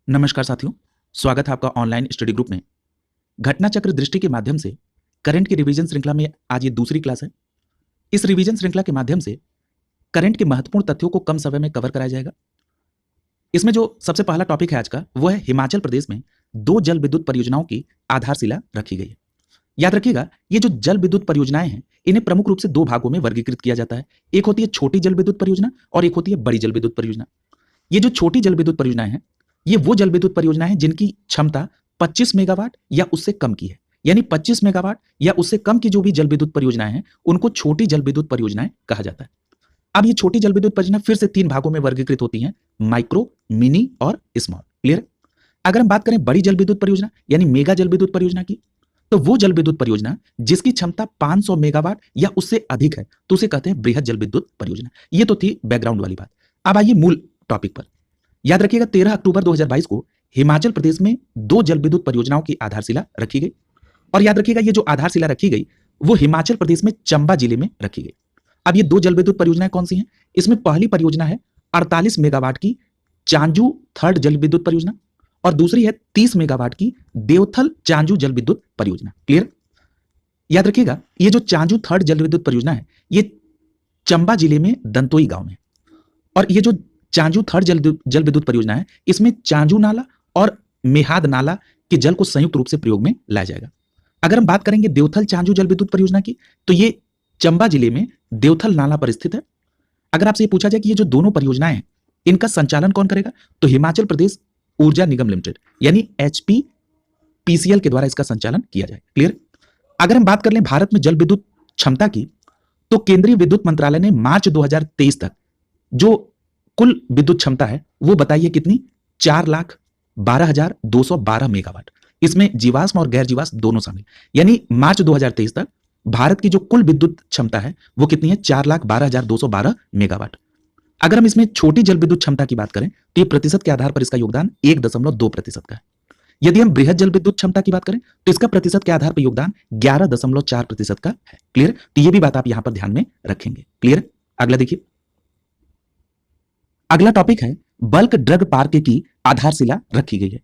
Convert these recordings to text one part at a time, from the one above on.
नमस्कार साथियों, स्वागत है आपका ऑनलाइन स्टडी ग्रुप में। घटना चक्र दृष्टि के माध्यम से करंट की रिवीजन श्रृंखला में आज ये दूसरी क्लास है। इस रिवीजन श्रृंखला के माध्यम से करंट के महत्वपूर्ण तथ्यों को कम समय में कवर कराया जाएगा। इसमें जो सबसे पहला टॉपिक है आज का, वो है हिमाचल प्रदेश में 2 जल विद्युत परियोजनाओं की आधारशिला रखी गई है। याद रखिएगा, ये जो जल विद्युत परियोजनाएं हैं, इन्हें प्रमुख रूप से 2 भागों में वर्गीकृत किया जाता है। एक होती है छोटी जल विद्युत परियोजना और एक होती है बड़ी जल विद्युत परियोजना। ये जो छोटी जल विद्युत परियोजनाएं हैं, ये वो जल विद्युत परियोजनाएं हैं जिनकी क्षमता 25 मेगावाट या उससे कम की है। यानी 25 मेगावाट या उससे कम की जो भी जल विद्युत परियोजनाएं हैं, उनको छोटी जल विद्युत परियोजनाएं कहा जाता है। अब ये छोटी जल विद्युत परियोजना फिर से 3 भागों में वर्गीकृत होती हैं, माइक्रो, मिनी और स्मॉल। क्लियर? अगर हम बात करें बड़ी जल विद्युत परियोजना यानी मेगा जल विद्युत परियोजना की, तो वो जल विद्युत परियोजना जिसकी क्षमता 500 मेगावाट या उससे अधिक है, तो उसे कहते हैं बृहद जल विद्युत परियोजना। ये तो थी बैकग्राउंड वाली बात। अब आइए मूल टॉपिक पर। याद रखिएगा, 13 अक्टूबर 2022 को हिमाचल प्रदेश में 2 जल विद्युत परियोजनाओं की आधारशिला रखी गई। और याद रखिएगा, ये जो आधारशिला रखी गई वो हिमाचल प्रदेश में चंबा जिले में रखी गई। अब ये 2 जल विद्युत परियोजनाएं कौन सी हैं? इसमें पहली परियोजना है 48 मेगावाट की चांजू थर्ड जल विद्युत परियोजना और दूसरी है 30 मेगावाट की देवथल चांजू जल विद्युत परियोजना। क्लियर? याद रखिएगा, ये जो चांजू थर्ड जल विद्युत परियोजना है, ये चंबा जिले में दंतोई गांव में। और ये जो चांजू थर्ड जल विद्युत परियोजना है, इसमें चांजू नाला और मेहाद नाला के जल को संयुक्त रूप से प्रयोग में लाया जाएगा। अगर हम बात करेंगे देवथल चांजू जल विद्युत परियोजना की, तो ये चंबा जिले में देवथल नाला पर स्थित है। अगर आपसे ये पूछा जाए कि ये जो दोनों परियोजनाएं हैं, इनका संचालन कौन करेगा, तो हिमाचल प्रदेश ऊर्जा निगम लिमिटेड यानी HPPCL के द्वारा इसका संचालन किया जाए। क्लियर? अगर हम बात कर लें भारत में जल विद्युत क्षमता की, तो केंद्रीय विद्युत मंत्रालय ने मार्च 2023 तक जो कुल विद्युत क्षमता है वो बताइए कितनी? 4,12,212 मेगावाट। इसमें जीवाश्म और गैर जीवाश्म दोनों शामिल। यानी मार्च 2023 तक भारत की जो कुल विद्युत क्षमता है वो कितनी है? 4,12,212 मेगावाट। अगर हम इसमें छोटी जल विद्युत क्षमता की बात करें, तो ये प्रतिशत के आधार पर इसका योगदान 1.2% का है। यदि हम बृहद जल विद्युत क्षमता की बात करें, तो इसका प्रतिशत के आधार पर योगदान 11.4% का है। क्लियर? तो ये भी बात आप यहां पर ध्यान में रखेंगे। क्लियर? अगला देखिए, अगला टॉपिक है बल्क ड्रग पार्क की आधारशिला रखी गई है।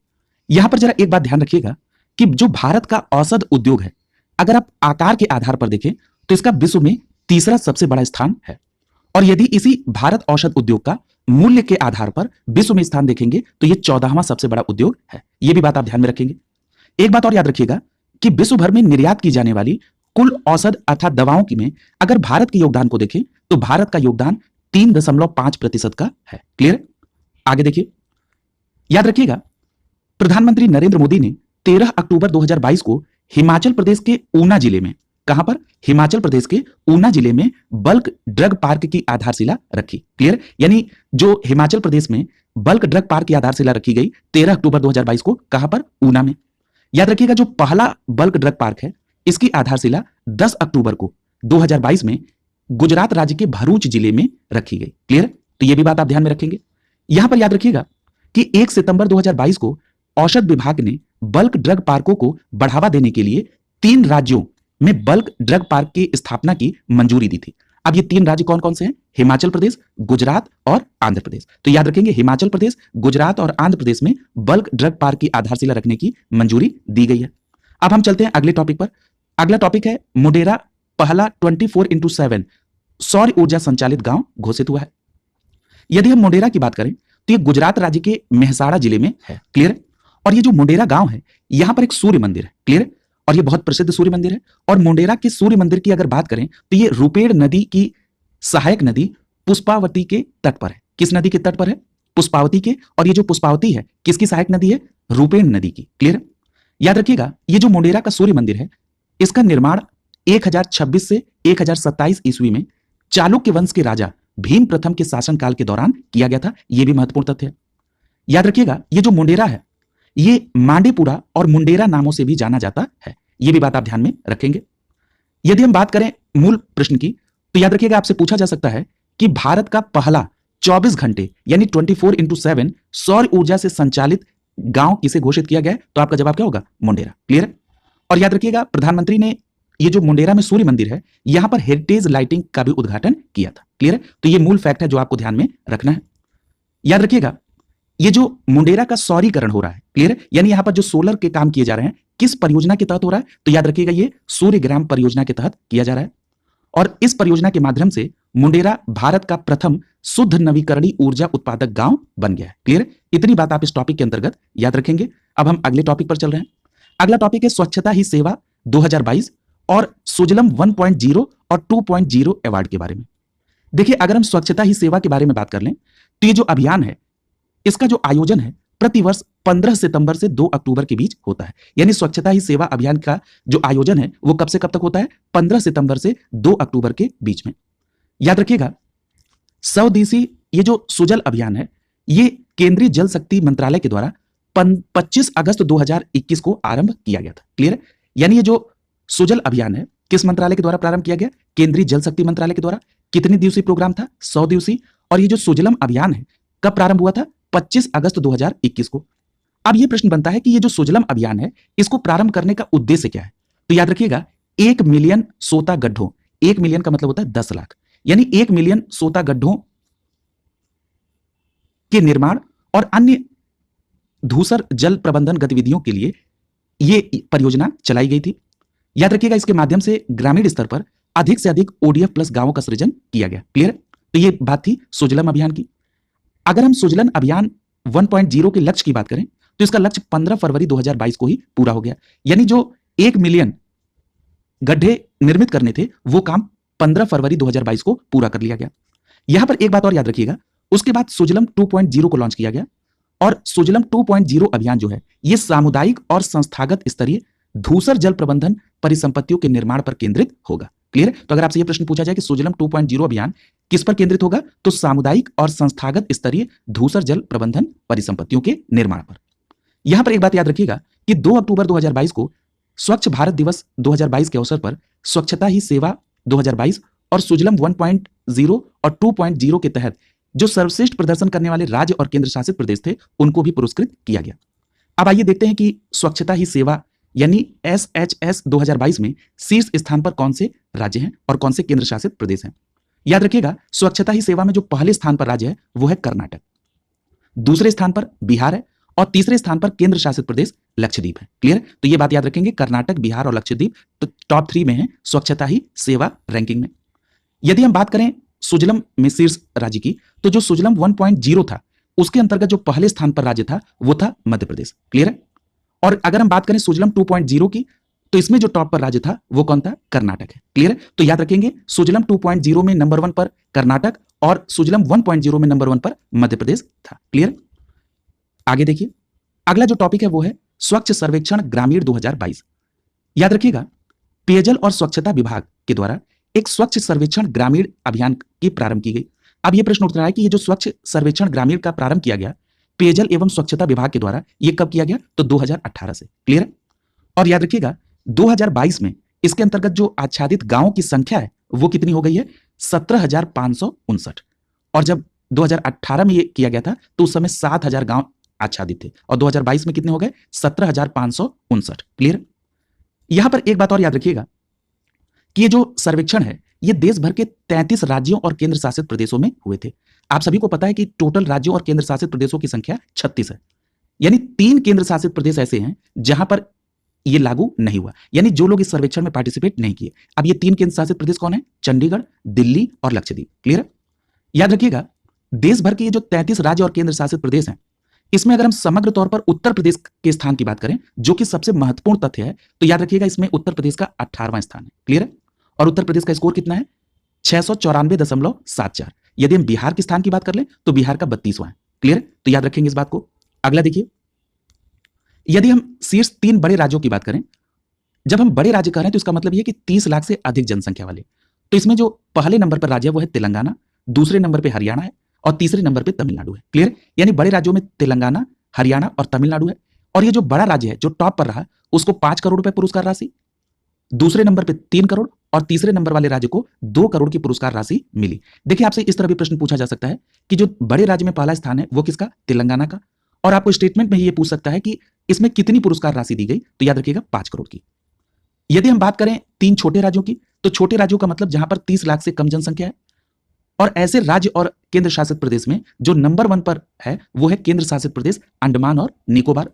यहां पर जरा एक बात ध्यान रखिएगा कि जो भारत का औषध उद्योग है, अगर आप आकार के आधार पर देखें तो इसका विश्व में तीसरा सबसे बड़ा स्थान है। और यदि इसी भारत औषध उद्योग का मूल्य के आधार पर विश्व में स्थान देखेंगे तो यह 14वां सबसे बड़ा उद्योग है। यह भी बात आप ध्यान में रखेंगे। एक बात और याद रखिएगा कि विश्व भर में निर्यात की जाने वाली कुल औषध अर्थात दवाओं की में अगर भारत के योगदान को देखें तो भारत का योगदान 3.5% का है। क्लियर? आगे देखिए, याद रखिएगा, प्रधानमंत्री नरेंद्र मोदी ने 13 अक्टूबर 2022 को हिमाचल प्रदेश के ऊना जिले में, कहां पर? हिमाचल प्रदेश के ऊना जिले में बल्क ड्रग पार्क की आधारशिला रखी। क्लियर? यानी जो हिमाचल प्रदेश में बल्क ड्रग पार्क की आधारशिला रखी गई 13 अक्टूबर 2022 को, कहां पर? ऊना में। याद रखिएगा, जो पहला बल्क ड्रग पार्क है, इसकी आधारशिला 10 अक्टूबर को 2022 में गुजरात राज्य के भरूच जिले में रखी गई। क्लियर? तो यह भी बात आप ध्यान में रखेंगे। यहां पर याद रखिएगा कि 1 सितंबर 2022 को औषध विभाग ने बल्क ड्रग पार्कों को बढ़ावा देने के लिए 3 राज्यों में बल्क ड्रग पार्क की स्थापना की मंजूरी दी थी। अब ये 3 राज्य कौन कौन से हैं? हिमाचल प्रदेश, गुजरात और आंध्र प्रदेश। तो याद रखेंगे, हिमाचल प्रदेश, गुजरात और आंध्र प्रदेश में बल्क ड्रग पार्क की आधारशिला रखने की मंजूरी दी गई है। अब हम चलते हैं अगले टॉपिक पर। अगला टॉपिक है मुडेरा पहला 24x7 सौर ऊर्जा संचालित गांव घोषित हुआ है। यदि हम मुडेरा की बात करें तो यह गुजरात राज्य के मेहसाणा जिले में है। क्लियर? और ये जो मुडेरा गांव है, यहां पर एक सूर्य मंदिर है। क्लियर? और ये बहुत प्रसिद्ध सूर्य मंदिर है। और मुडेरा के सूर्य मंदिर की अगर बात करें तो ये रुपेड़ नदी की सहायक नदी पुष्पावती के तट पर है। किस नदी के तट पर है? पुष्पावती के। और ये जो पुष्पावती है, किसकी सहायक नदी है? रुपेड़ नदी की। क्लियर? याद रखिएगा, ये जो मुडेरा का सूर्य मंदिर है, इसका निर्माण 1026 से 1027 ईस्वी में चालुक्य वंश के राजा भीम प्रथम के शासनकाल के दौरान किया गया था। यह भी महत्वपूर्ण तथ्य है। याद रखिएगा, ये जो मुंडेरा है, ये मांडेपुरा और मुंडेरा नामों से भी जाना जाता है। यह भी बात आप ध्यान में रखेंगे। यदि हम बात करें मूल प्रश्न की, तो याद रखिएगा, आपसे पूछा जा सकता है कि भारत का पहला 24 घंटे यानी 24x7 सौर ऊर्जा से संचालित गांव किसे घोषित किया गया है? तो आपका जवाब क्या होगा? मुंडेरा। क्लियर? और याद रखिएगा, प्रधानमंत्री ने ये जो मुंडेरा में सूर्य मंदिर है, यहां पर हेरिटेज लाइटिंग का भी उद्घाटन किया था। क्लियर है? तो ये मूल फैक्ट है जो आपको ध्यान में रखना है। याद रखिएगा, ये जो मुंडेरा का सौरीकरण हो रहा है, क्लियर है, यानी यहां पर जो सोलर के काम किए जा रहे हैं किस परियोजना के तहत हो रहा है, तो याद रखिएगा ये सूर्यग्राम परियोजना के तहत किया जा रहा है। और इस परियोजना के माध्यम से मुंडेरा भारत का प्रथम शुद्ध नवीकरणीय ऊर्जा उत्पादक गांव बन गया है। क्लियर, इतनी बात आप इस टॉपिक के अंतर्गत याद रखेंगे। अब हम अगले टॉपिक पर चल रहे हैं। अगला टॉपिक है स्वच्छता ही सेवा 2022 और सुजलम 1.0 और 2.0 अवार्ड के बारे में। देखिए, अगर हम स्वच्छता ही सेवा के बारे में बात कर लें तो ये जो अभियान है इसका जो आयोजन है प्रतिवर्ष 15 सितंबर से 2 अक्टूबर के बीच होता है। यानी स्वच्छता ही सेवा अभियान का जो आयोजन है वो कब से कब तक होता है, 15 सितंबर से 2 अक्टूबर के बीच में। याद रखिएगा, 100 दिवसीय ये जो सुजल अभियान है ये केंद्रीय जल शक्ति मंत्रालय के द्वारा 25 अगस्त 2021 को आरंभ किया गया था। क्लियर, यानी ये जो सुजल अभियान है किस मंत्रालय के द्वारा प्रारंभ किया गया, केंद्रीय जल शक्ति मंत्रालय के द्वारा। कितने दिवसीय प्रोग्राम था, 100 दिवसीय। और ये जो सुजलम अभियान है कब प्रारंभ हुआ था, 25 अगस्त 2021 को। अब ये प्रश्न बनता है कि ये जो सुजलम अभियान है इसको प्रारंभ करने का उद्देश्य क्या है, तो याद रखिएगा 1 मिलियन सोता गड्ढों, 1 मिलियन का मतलब होता है 10 लाख, यानी 1 मिलियन सोता गड्ढों के निर्माण और अन्य धूसर जल प्रबंधन गतिविधियों के लिए ये परियोजना चलाई गई थी। याद रखिएगा, इसके माध्यम से ग्रामीण स्तर पर अधिक से अधिक ओडीएफ प्लस गांवों का सृजन किया गया। क्लियर, तो ये बात थी सुजलम अभियान की। अगर हम सुजलन अभियान 1.0 के लक्ष्य की बात करें तो इसका लक्ष्य 15 फरवरी 2022 को ही पूरा हो गया। यानी जो 1 मिलियन गड्ढे निर्मित करने थे वो काम 15 फरवरी 2022 को पूरा कर लिया गया। यहां पर एक बात और याद रखिएगा, उसके बाद सुजलम 2.0 को लॉन्च किया गया और सुजलम 2.0 अभियान जो है ये सामुदायिक और संस्थागत स्तरीय धूसर जल प्रबंधन परिसंपत्तियों के निर्माण पर केंद्रित होगा। क्लियर, तो अगर आपसे यह प्रश्न पूछा जाए कि सुजलम 2.0 अभियान किस पर केंद्रित होगा, तो सामुदायिक और संस्थागत स्तरीय धूसर जल प्रबंधन परिसंपत्तियों के निर्माण पर। यहां पर एक बात याद रखिएगा कि 2 अक्टूबर 2022 को स्वच्छ भारत दिवस 2022 के अवसर पर स्वच्छता ही सेवा 2022 और सुजलम 1.0 और 2.0 के तहत जो सर्वश्रेष्ठ प्रदर्शन करने वाले राज्य और केंद्र शासित प्रदेश थे उनको भी पुरस्कृत किया गया। अब आइए देखते हैं कि स्वच्छता ही सेवा यानी SHS 2022 में शीर्ष स्थान पर कौन से राज्य हैं और कौन से केंद्र शासित प्रदेश हैं। याद रखिएगा, स्वच्छता ही सेवा में जो पहले स्थान पर राज्य है वो है कर्नाटक, दूसरे स्थान पर बिहार है और तीसरे स्थान पर केंद्र शासित प्रदेश लक्षद्वीप है। क्लियर, तो ये बात याद रखेंगे, कर्नाटक, बिहार और लक्षद्वीप तो टॉप 3 में है स्वच्छता ही सेवा रैंकिंग में। यदि हम बात करें सुजलम में शीर्ष राज्य की, तो जो सुजलम 1.0 था उसके अंतर्गत जो पहले स्थान पर राज्य था वो था मध्य प्रदेश। क्लियर है, और अगर हम बात करें सुजलम 2.0 की तो इसमें जो टॉप पर राज्य था वो कौन था, कर्नाटक है। क्लियर है, तो याद रखेंगे सुजलम 2.0 में नंबर 1 पर कर्नाटक और सुजलम 1.0 में नंबर 1 पर मध्य प्रदेश था। क्लियर, आगे देखिए, अगला जो टॉपिक है वो है स्वच्छ सर्वेक्षण ग्रामीण 2022। याद रखिएगा, पेयजल और स्वच्छता विभाग के द्वारा एक स्वच्छ सर्वेक्षण ग्रामीण अभियान की प्रारंभ की गई। अब यह प्रश्न उठ रहा है कि ये जो स्वच्छ सर्वेक्षण ग्रामीण का प्रारंभ किया गया पेयजल एवं स्वच्छता विभाग के द्वारा, ये कब किया गया, तो 2018 से। क्लियर है, और याद रखिएगा 2022 में इसके अंतर्गत जो आच्छादित गांवों की संख्या है वो कितनी हो गई है, 17,559। और जब 2018 में ये किया गया था तो उस समय 7,000 गांव आच्छादित थे और 2022 में कितने हो गए, 17,559। क्लियर, यहां पर एक बात और याद रखिएगा कि ये जो सर्वेक्षण है ये देश भर के 33 राज्यों और केंद्र शासित प्रदेशों में हुए थे। आप सभी को पता है कि टोटल राज्यों और केंद्र शासित प्रदेशों की संख्या 36 है, यानी 3 केंद्र शासित प्रदेश ऐसे हैं जहां पर ये लागू नहीं हुआ, यानी जो लोग इस सर्वेक्षण में पार्टिसिपेट नहीं किए। अब ये 3 केंद्र शासित प्रदेश कौन है, चंडीगढ़, दिल्ली और लक्षद्वीप। क्लियर, याद रखिएगा देश भर के ये जो 33 राज्य और केंद्र शासित प्रदेश हैं इसमें अगर हम समग्र तौर पर उत्तर प्रदेश के स्थान की बात करें जो कि सबसे महत्वपूर्ण तथ्य है, तो याद रखिएगा इसमें उत्तर प्रदेश का 18वां स्थान है। क्लियर है, और उत्तर प्रदेश का स्कोर कितना है, 694.74। यदि हम बिहार के स्थान की बात कर लें तो बिहार का 32वां है। क्लियर, तो याद रखेंगे इस बात को। अगला देखिए, यदि हम शीर्ष 3 बड़े राज्यों की बात करें, जब हम बड़े राज्य कह रहे हैं तो इसका मतलब यह कि 30 लाख से अधिक जनसंख्या वाले, तो इसमें जो पहले नंबर पर राज्य है वो है तेलंगाना, दूसरे नंबर पर हरियाणा है और तीसरे नंबर पर तमिलनाडु है। क्लियर, यानी बड़े राज्यों में तेलंगाना, हरियाणा और तमिलनाडु है। और ये जो बड़ा राज्य है जो टॉप पर रहा उसको 5 करोड़ रुपए पुरस्कार राशि, दूसरे नंबर पे 3 करोड़ और तीसरे नंबर वाले राज्य को 2 करोड़ की पुरस्कार राशि मिली। देखिए, आपसे इस तरह भी प्रश्न पूछा जा सकता है कि जो बड़े राज्य में पहला स्थान है वो किसका, तेलंगाना का, और आपको स्टेटमेंट में ये पूछ सकता है कि इसमें कितनी पुरस्कार राशि दी गई, तो याद रखिएगा 5 करोड़ की। यदि हम बात करें 3 छोटे राज्यों की, तो छोटे राज्यों का मतलब जहां पर 30 लाख से कम जनसंख्या है और ऐसे राज्य और केंद्र शासित प्रदेश में जो नंबर 1 पर है वो है केंद्र शासित प्रदेश अंडमान और निकोबार।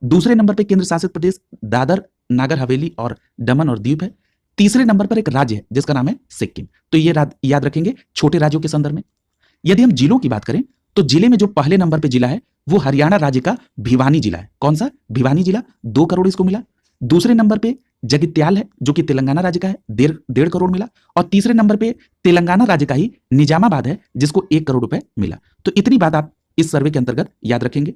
दूसरे नंबर पे केंद्र शासित प्रदेश दादर नागर हवेली और दमन और दीव है। तीसरे नंबर पर एक राज्य है जिसका नाम है सिक्किम। तो ये याद रखेंगे छोटे राज्यों के संदर्भ में। यदि हम जिलों की बात करें तो जिले में जो पहले नंबर पे जिला है वो हरियाणा राज्य का भिवानी जिला है। कौन सा? भिवानी जिला, 2 करोड़ इसको मिला। दूसरे नंबर पे जगित्याल है जो कि तेलंगाना राज्य का है, 1.5 करोड़ मिला। और तीसरे नंबर पे तेलंगाना राज्य का ही निजामाबाद है जिसको 1 करोड़ रुपए मिला। तो इतनी बात आप इस सर्वे के अंतर्गत याद रखेंगे।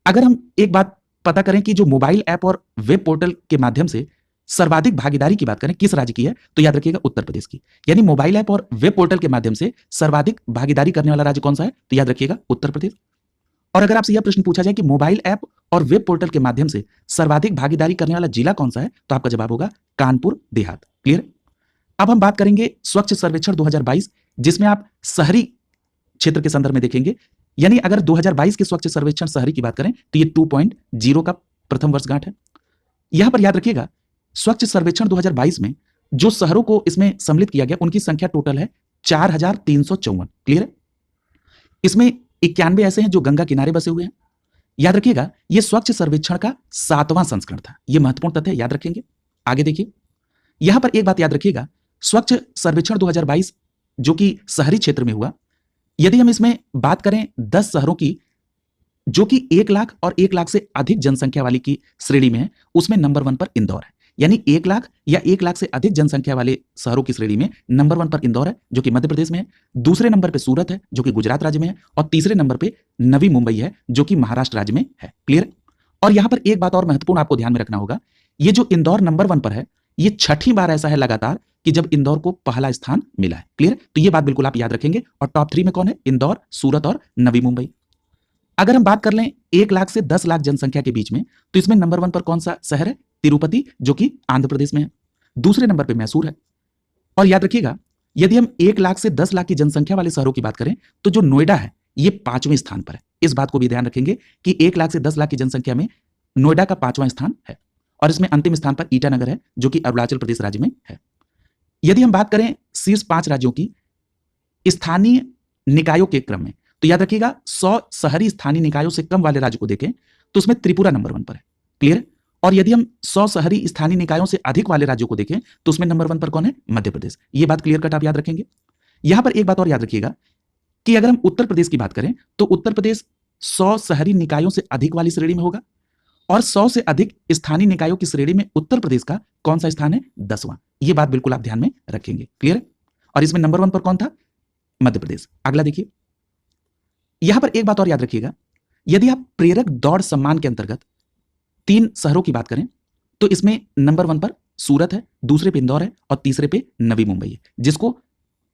अगर हम एक बात पता करें कि जो मोबाइल ऐप और वेब पोर्टल के माध्यम से सर्वाधिक भागीदारी की बात करें किस राज्य की है, तो याद रखिएगा उत्तर प्रदेश की। यानी मोबाइल ऐप और वेब पोर्टल के माध्यम से सर्वाधिक भागीदारी करने वाला राज्य कौन सा है, तो याद रखिएगा उत्तर प्रदेश। और अगर आपसे यह प्रश्न पूछा जाए कि मोबाइल ऐप और वेब पोर्टल के माध्यम से सर्वाधिक भागीदारी करने वाला जिला कौन सा है, तो आपका जवाब होगा कानपुर देहात। क्लियर? अब हम बात करेंगे स्वच्छ सर्वेक्षण 2022, जिसमें आप शहरी क्षेत्र के संदर्भ में देखेंगे। यानी अगर 2022 के स्वच्छ सर्वेक्षण शहरी की बात करें तो ये 2.0 का प्रथम वर्षगांठ है। यहां पर याद रखिएगा स्वच्छ सर्वेक्षण 2022 में जो शहरों को इसमें सम्मिलित किया गया उनकी संख्या टोटल है 4354। क्लियर है? इसमें 91 ऐसे हैं जो गंगा किनारे बसे हुए हैं। याद रखिएगा यह स्वच्छ सर्वेक्षण का 7वां संस्करण था। यह महत्वपूर्ण तथ्य याद रखेंगे। आगे देखिए, यहां पर एक बात याद रखिएगा, स्वच्छ सर्वेक्षण 2022 जो कि शहरी क्षेत्र में हुआ, यदि हम इसमें बात करें 10 शहरों की जो कि 1 लाख और 1 लाख से अधिक जनसंख्या वाली की श्रेणी में है, उसमें नंबर 1 पर इंदौर है। यानी 1 लाख या 1 लाख से अधिक जनसंख्या वाले शहरों की श्रेणी में नंबर 1 पर इंदौर है जो कि मध्य प्रदेश में है। दूसरे नंबर पे सूरत है जो कि गुजरात राज्य में है। और तीसरे नंबर पे नवी मुंबई है जो कि महाराष्ट्र राज्य में है। क्लियर? और यहां पर एक बात और महत्वपूर्ण आपको ध्यान में रखना होगा, ये जो इंदौर नंबर 1 पर है, ये 6ठी बार ऐसा है लगातार कि जब इंदौर को पहला स्थान मिला है। क्लियर? तो ये बात बिल्कुल आप याद रखेंगे। और टॉप 3 में कौन है? इंदौर, सूरत और नवी मुंबई। अगर हम बात कर लें 1 लाख से 10 लाख जनसंख्या के बीच में, तो इसमें नंबर 1 पर कौन सा शहर है? तिरुपति जो कि आंध्र प्रदेश में है। दूसरे नंबर पे मैसूर है। और याद रखिएगा यदि हम 1 लाख से 10 लाख की जनसंख्या वाले शहरों की बात करें तो जो नोएडा है ये 5वें स्थान पर है। इस बात को भी ध्यान रखेंगे कि 1 लाख से 10 लाख की जनसंख्या में नोएडा का 5वां स्थान है। और इसमें अंतिम स्थान पर ईटानगर है जो कि अरुणाचल प्रदेश राज्य में है। यदि हम बात करें शीर्ष 5 राज्यों की स्थानीय निकायों के क्रम में, तो याद रखिएगा 100 शहरी स्थानीय निकायों से कम वाले राज्य को देखें तो उसमें त्रिपुरा नंबर 1 पर है। क्लियर? और यदि हम 100 शहरी स्थानीय निकायों से अधिक वाले राज्यों को देखें तो उसमें नंबर 1 पर कौन है? मध्य प्रदेश। ये बात क्लियर कट आप याद रखेंगे। यहां पर एक बात और याद रखिएगा कि अगर हम उत्तर प्रदेश की बात करें तो उत्तर प्रदेश 100 शहरी निकायों से अधिक वाली श्रेणी में होगा। और 100 से अधिक स्थानीय निकायों की श्रेणी में उत्तर प्रदेश का कौन सा स्थान है? 10वां। ये बात बिल्कुल आप ध्यान में रखेंगे। क्लियर? और इसमें नंबर 1 पर कौन था? मध्य प्रदेश। अगला देखिए, यहां पर एक बात और याद रखिएगा, यदि आप प्रेरक दौड़ सम्मान के अंतर्गत 3 शहरों की बात करें तो इसमें नंबर 1 पर सूरत है, दूसरे पे इंदौर है और तीसरे पे नवी मुंबई है, जिसको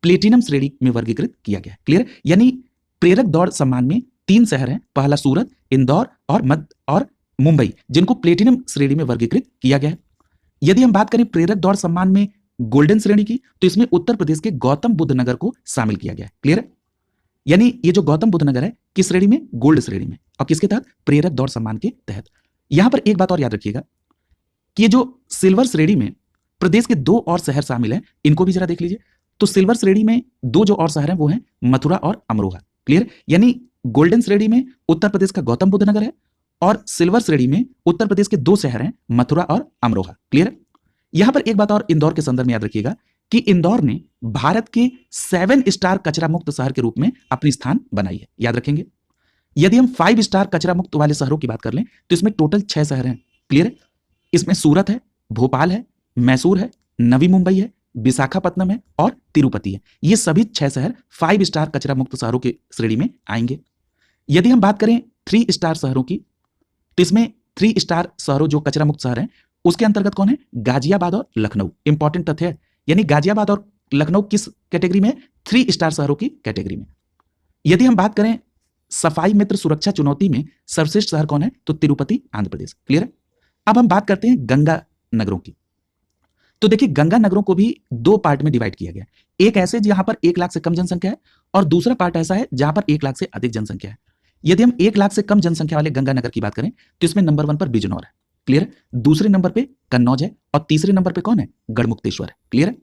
प्लेटिनम श्रेणी में वर्गीकृत किया गया है। क्लियर? यानी प्रेरक दौड़ सम्मान में 3 शहर हैं, पहला सूरत, इंदौर और मुंबई, जिनको प्लेटिनम श्रेणी में वर्गीकृत किया गया है। यदि हम बात करें प्रेरक दौड़ सम्मान में गोल्डन श्रेणी की, तो इसमें उत्तर प्रदेश के गौतम बुद्ध नगर को शामिल किया गया है। क्लियर? यानी ये जो गौतम बुद्ध नगर है किस श्रेणी में? गोल्ड श्रेणी में। और किसके तहत? प्रेरक दौड़ सम्मान के तहत। यहां पर एक बात और याद रखिएगा कि ये जो सिल्वर श्रेणी में प्रदेश के 2 और शहर शामिल हैं, इनको भी जरा देख लीजिए। तो सिल्वर श्रेणी में 2 जो और शहर हैं वो हैं मथुरा और अमरोहा। क्लियर? यानी गोल्डन श्रेणी में उत्तर प्रदेश का गौतम बुद्ध नगर है और सिल्वर श्रेणी में उत्तर प्रदेश के 2 शहर हैं मथुरा और अमरोहा। क्लियर? यहां पर एक बात और इंदौर के संदर्भ में याद रखिएगा कि इंदौर ने भारत के 7 स्टार कचरा मुक्त शहर के रूप में अपनी स्थान बनाई है। याद रखेंगे। यदि हम 5 स्टार कचरा मुक्त वाले शहरों की बात कर लें तो इसमें टोटल 6 शहर हैं। क्लियर? इसमें सूरत है, भोपाल है, मैसूर है, नवी मुंबई है, विशाखापत्तनम है और तिरुपति है। ये सभी 6 शहर 5 स्टार कचरा मुक्त शहरों की श्रेणी में आएंगे। यदि हम बात करें 3 स्टार शहरों की, तो इसमें 3 स्टार शहरों जो कचरा मुक्त शहर हैं उसके अंतर्गत कौन है? गाजियाबाद और लखनऊ। इंपॉर्टेंट तथ्य है, यानी गाजियाबाद और लखनऊ किस कैटेगरी में है? 3 स्टार शहरों की कैटेगरी में। यदि हम बात करें सफाई मित्र सुरक्षा चुनौती में सर्वश्रेष्ठ शहर कौन है? तो तिरुपति, आंध्र प्रदेश। क्लियर है? अब हम बात करते हैं गंगा नगरों की। तो देखिए गंगा नगरों को भी 2 पार्ट में डिवाइड किया गया है। एक ऐसे जहां पर 1 लाख से कम जनसंख्या है और दूसरा पार्ट ऐसा है जहां पर 1 लाख से अधिक जनसंख्या है। यदि हम 1 लाख से कम जनसंख्या वाले गंगा नगर की बात करें तो इसमें नंबर 1 पर बिजनौर है। क्लियर? दूसरे नंबर पे कन्नौज है और तीसरे नंबर पे कौन है? गढ़मुक्तेश्वर है। क्लियर है?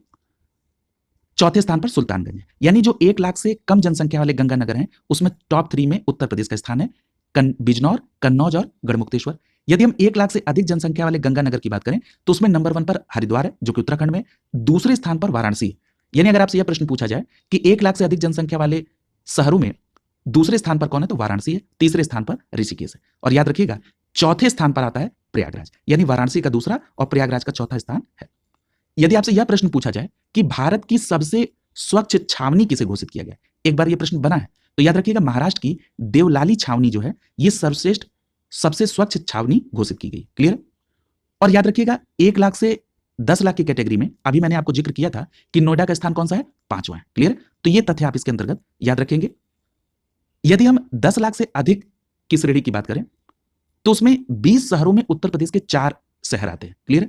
चौथे स्थान पर सुल्तानगंज है। यानी जो 1 लाख से कम जनसंख्या वाले गंगानगर हैं उसमें टॉप 3 में उत्तर प्रदेश का स्थान है, बिजनौर, कन्नौज और गढ़मुक्तेश्वर। यदि हम 1 लाख से अधिक जनसंख्या वाले गंगानगर की बात करें तो उसमें नंबर 1 पर हरिद्वार है जो कि उत्तराखंड में, दूसरे स्थान पर वाराणसी है। यानी अगर आपसे यह प्रश्न पूछा जाए कि 1 लाख से अधिक जनसंख्या वाले शहरों में दूसरे स्थान पर कौन है, तो वाराणसी है, तीसरे स्थान पर ऋषिकेश है। और याद रखिएगा चौथे स्थान पर आता है प्रयागराज, यानी वाराणसी का दूसरा और प्रयागराज का चौथा स्थान है। यदि आपसे यह प्रश्न पूछा जाए कि भारत की सबसे स्वच्छ छावनी किसे घोषित किया गया, एक बार यह प्रश्न बना है, तो याद रखिएगा महाराष्ट्र की देवलाली छावनी जो है ये सर्वश्रेष्ठ सबसे स्वच्छ छावनी घोषित की गई। क्लियर। और याद रखिएगा 1 लाख से 10 लाख की कैटेगरी में अभी मैंने आपको जिक्र किया था कि नोएडा का स्थान कौन सा है, 5वां है। क्लियर। तो ये तथ्य आप इसके अंतर्गत याद रखेंगे। यदि हम 10 लाख से अधिक की श्रेणी की बात करें तो उसमें 20 शहरों में उत्तर प्रदेश के 4 शहर आते हैं। क्लियर।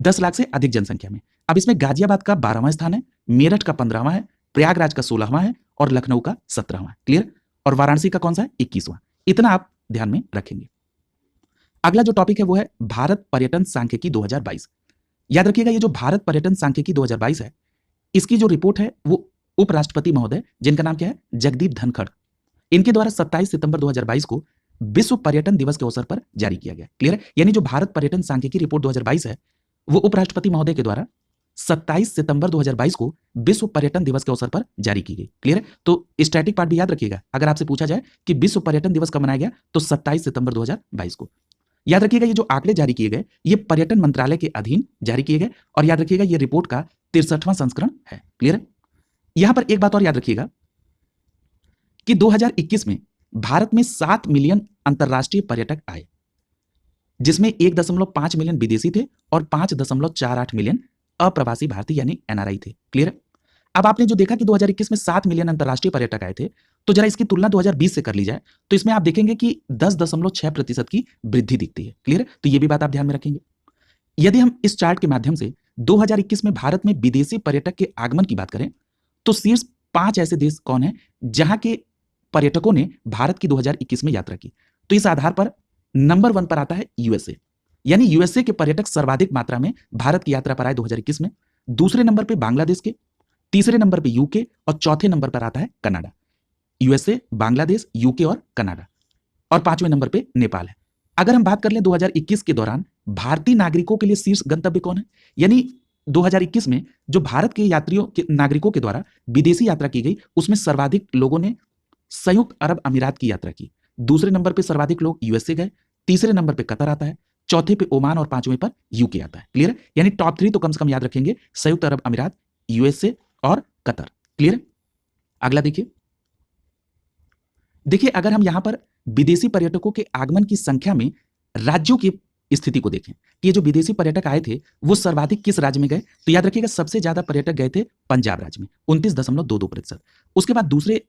10 लाख से अधिक जनसंख्या में। अब इसमें गाजियाबाद का 12वां स्थान है, मेरठ का 15वां है, प्रयागराज का 16वां है और लखनऊ का 17वां है। क्लियर। और वाराणसी का कौन सा है, 21वां। इतना आप ध्यान में रखेंगे। अगला जो टॉपिक है वो है भारत पर्यटन सांख्यिकी 2022। याद रखिएगा ये जो भारत पर्यटन सांख्यिकी 2022 है इसकी जो रिपोर्ट है वो उपराष्ट्रपति महोदय जिनका नाम क्या है, जगदीप धनखड़, इनके द्वारा 27 सितंबर 2022 को विश्व पर्यटन दिवस के अवसर पर जारी किया गया। क्लियर। यानी जो भारत पर्यटन सांख्यिकी रिपोर्ट 2022 है वो उपराष्ट्रपति महोदय के द्वारा 27 सितंबर 2022 को विश्व पर्यटन दिवस के अवसर पर जारी की गई। क्लियर है। तो स्टैटिक पार्ट भी याद रखिएगा, अगर आपसे पूछा जाए कि विश्व पर्यटन दिवस कब मनाया गया तो 27 सितंबर 2022 को। याद रखिएगा ये जो आंकड़े जारी किए गए ये पर्यटन मंत्रालय के अधीन जारी किए गए और याद रखिएगा ये रिपोर्ट का 63वां संस्करण है। क्लियर है। यहां पर एक बात और याद रखिएगा कि 2021 में भारत में 7 मिलियन अंतरराष्ट्रीय पर्यटक आए, जिसमें 1.5 मिलियन विदेशी थे और 5.48 मिलियन अप्रवासी भारतीय यानी एनआरआई थे। क्लियर। अब आपने जो देखा कि 2021 में 7 मिलियन अंतरराष्ट्रीय पर्यटक आए थे, तो जरा इसकी तुलना 2020 से कर ली जाए तो इसमें आप देखेंगे कि 10.6% की वृद्धि दिखती है। क्लियर। तो ये भी बात आप ध्यान में रखेंगे। यदि हम इस चार्ट के माध्यम से 2021 में भारत में विदेशी पर्यटक के आगमन की बात करें तो शीर्ष 5 ऐसे देश कौन है जहां के पर्यटकों ने भारत की 2021 में यात्रा की, तो इस आधार पर नंबर 1 पर आता है यूएसए। यानी यूएसए के पर्यटक सर्वाधिक मात्रा में भारत की यात्रा पर आए 2021 में। दूसरे नंबर पे बांग्लादेश के, तीसरे नंबर पे यूके और चौथे नंबर पर आता है कनाडा। यूएसए, बांग्लादेश, यूके और कनाडा, और 5वें नंबर पे नेपाल है। अगर हम बात कर लें 2021 के दौरान भारतीय नागरिकों के लिए शीर्ष गंतव्य कौन है, यानी 2021 में जो भारत के यात्रियों के नागरिकों के द्वारा विदेशी यात्रा की गई उसमें सर्वाधिक लोगों ने संयुक्त अरब अमीरात की यात्रा की। दूसरे नंबर पे सर्वाधिक लोग यूएसए गए, तीसरे नंबर पे कतर आता है, चौथे पे ओमान और 5वें पर यूके आता है। क्लियर। यानी टॉप 3 तो कम से कम याद रखेंगे, संयुक्त अरब अमीरात, यूएसए और कतर। क्लियर। अगला देखिए अगर हम यहां पर विदेशी पर्यटकों के आगमन की संख्या में राज्यों की स्थिति को देखें कि ये जो विदेशी पर्यटक आए थे वो सर्वाधिक किस राज्य में गए, तो याद रखिएगा सबसे ज्यादा पर्यटक गए थे पंजाब राज्य में 29.22%। उसके बाद दूसरे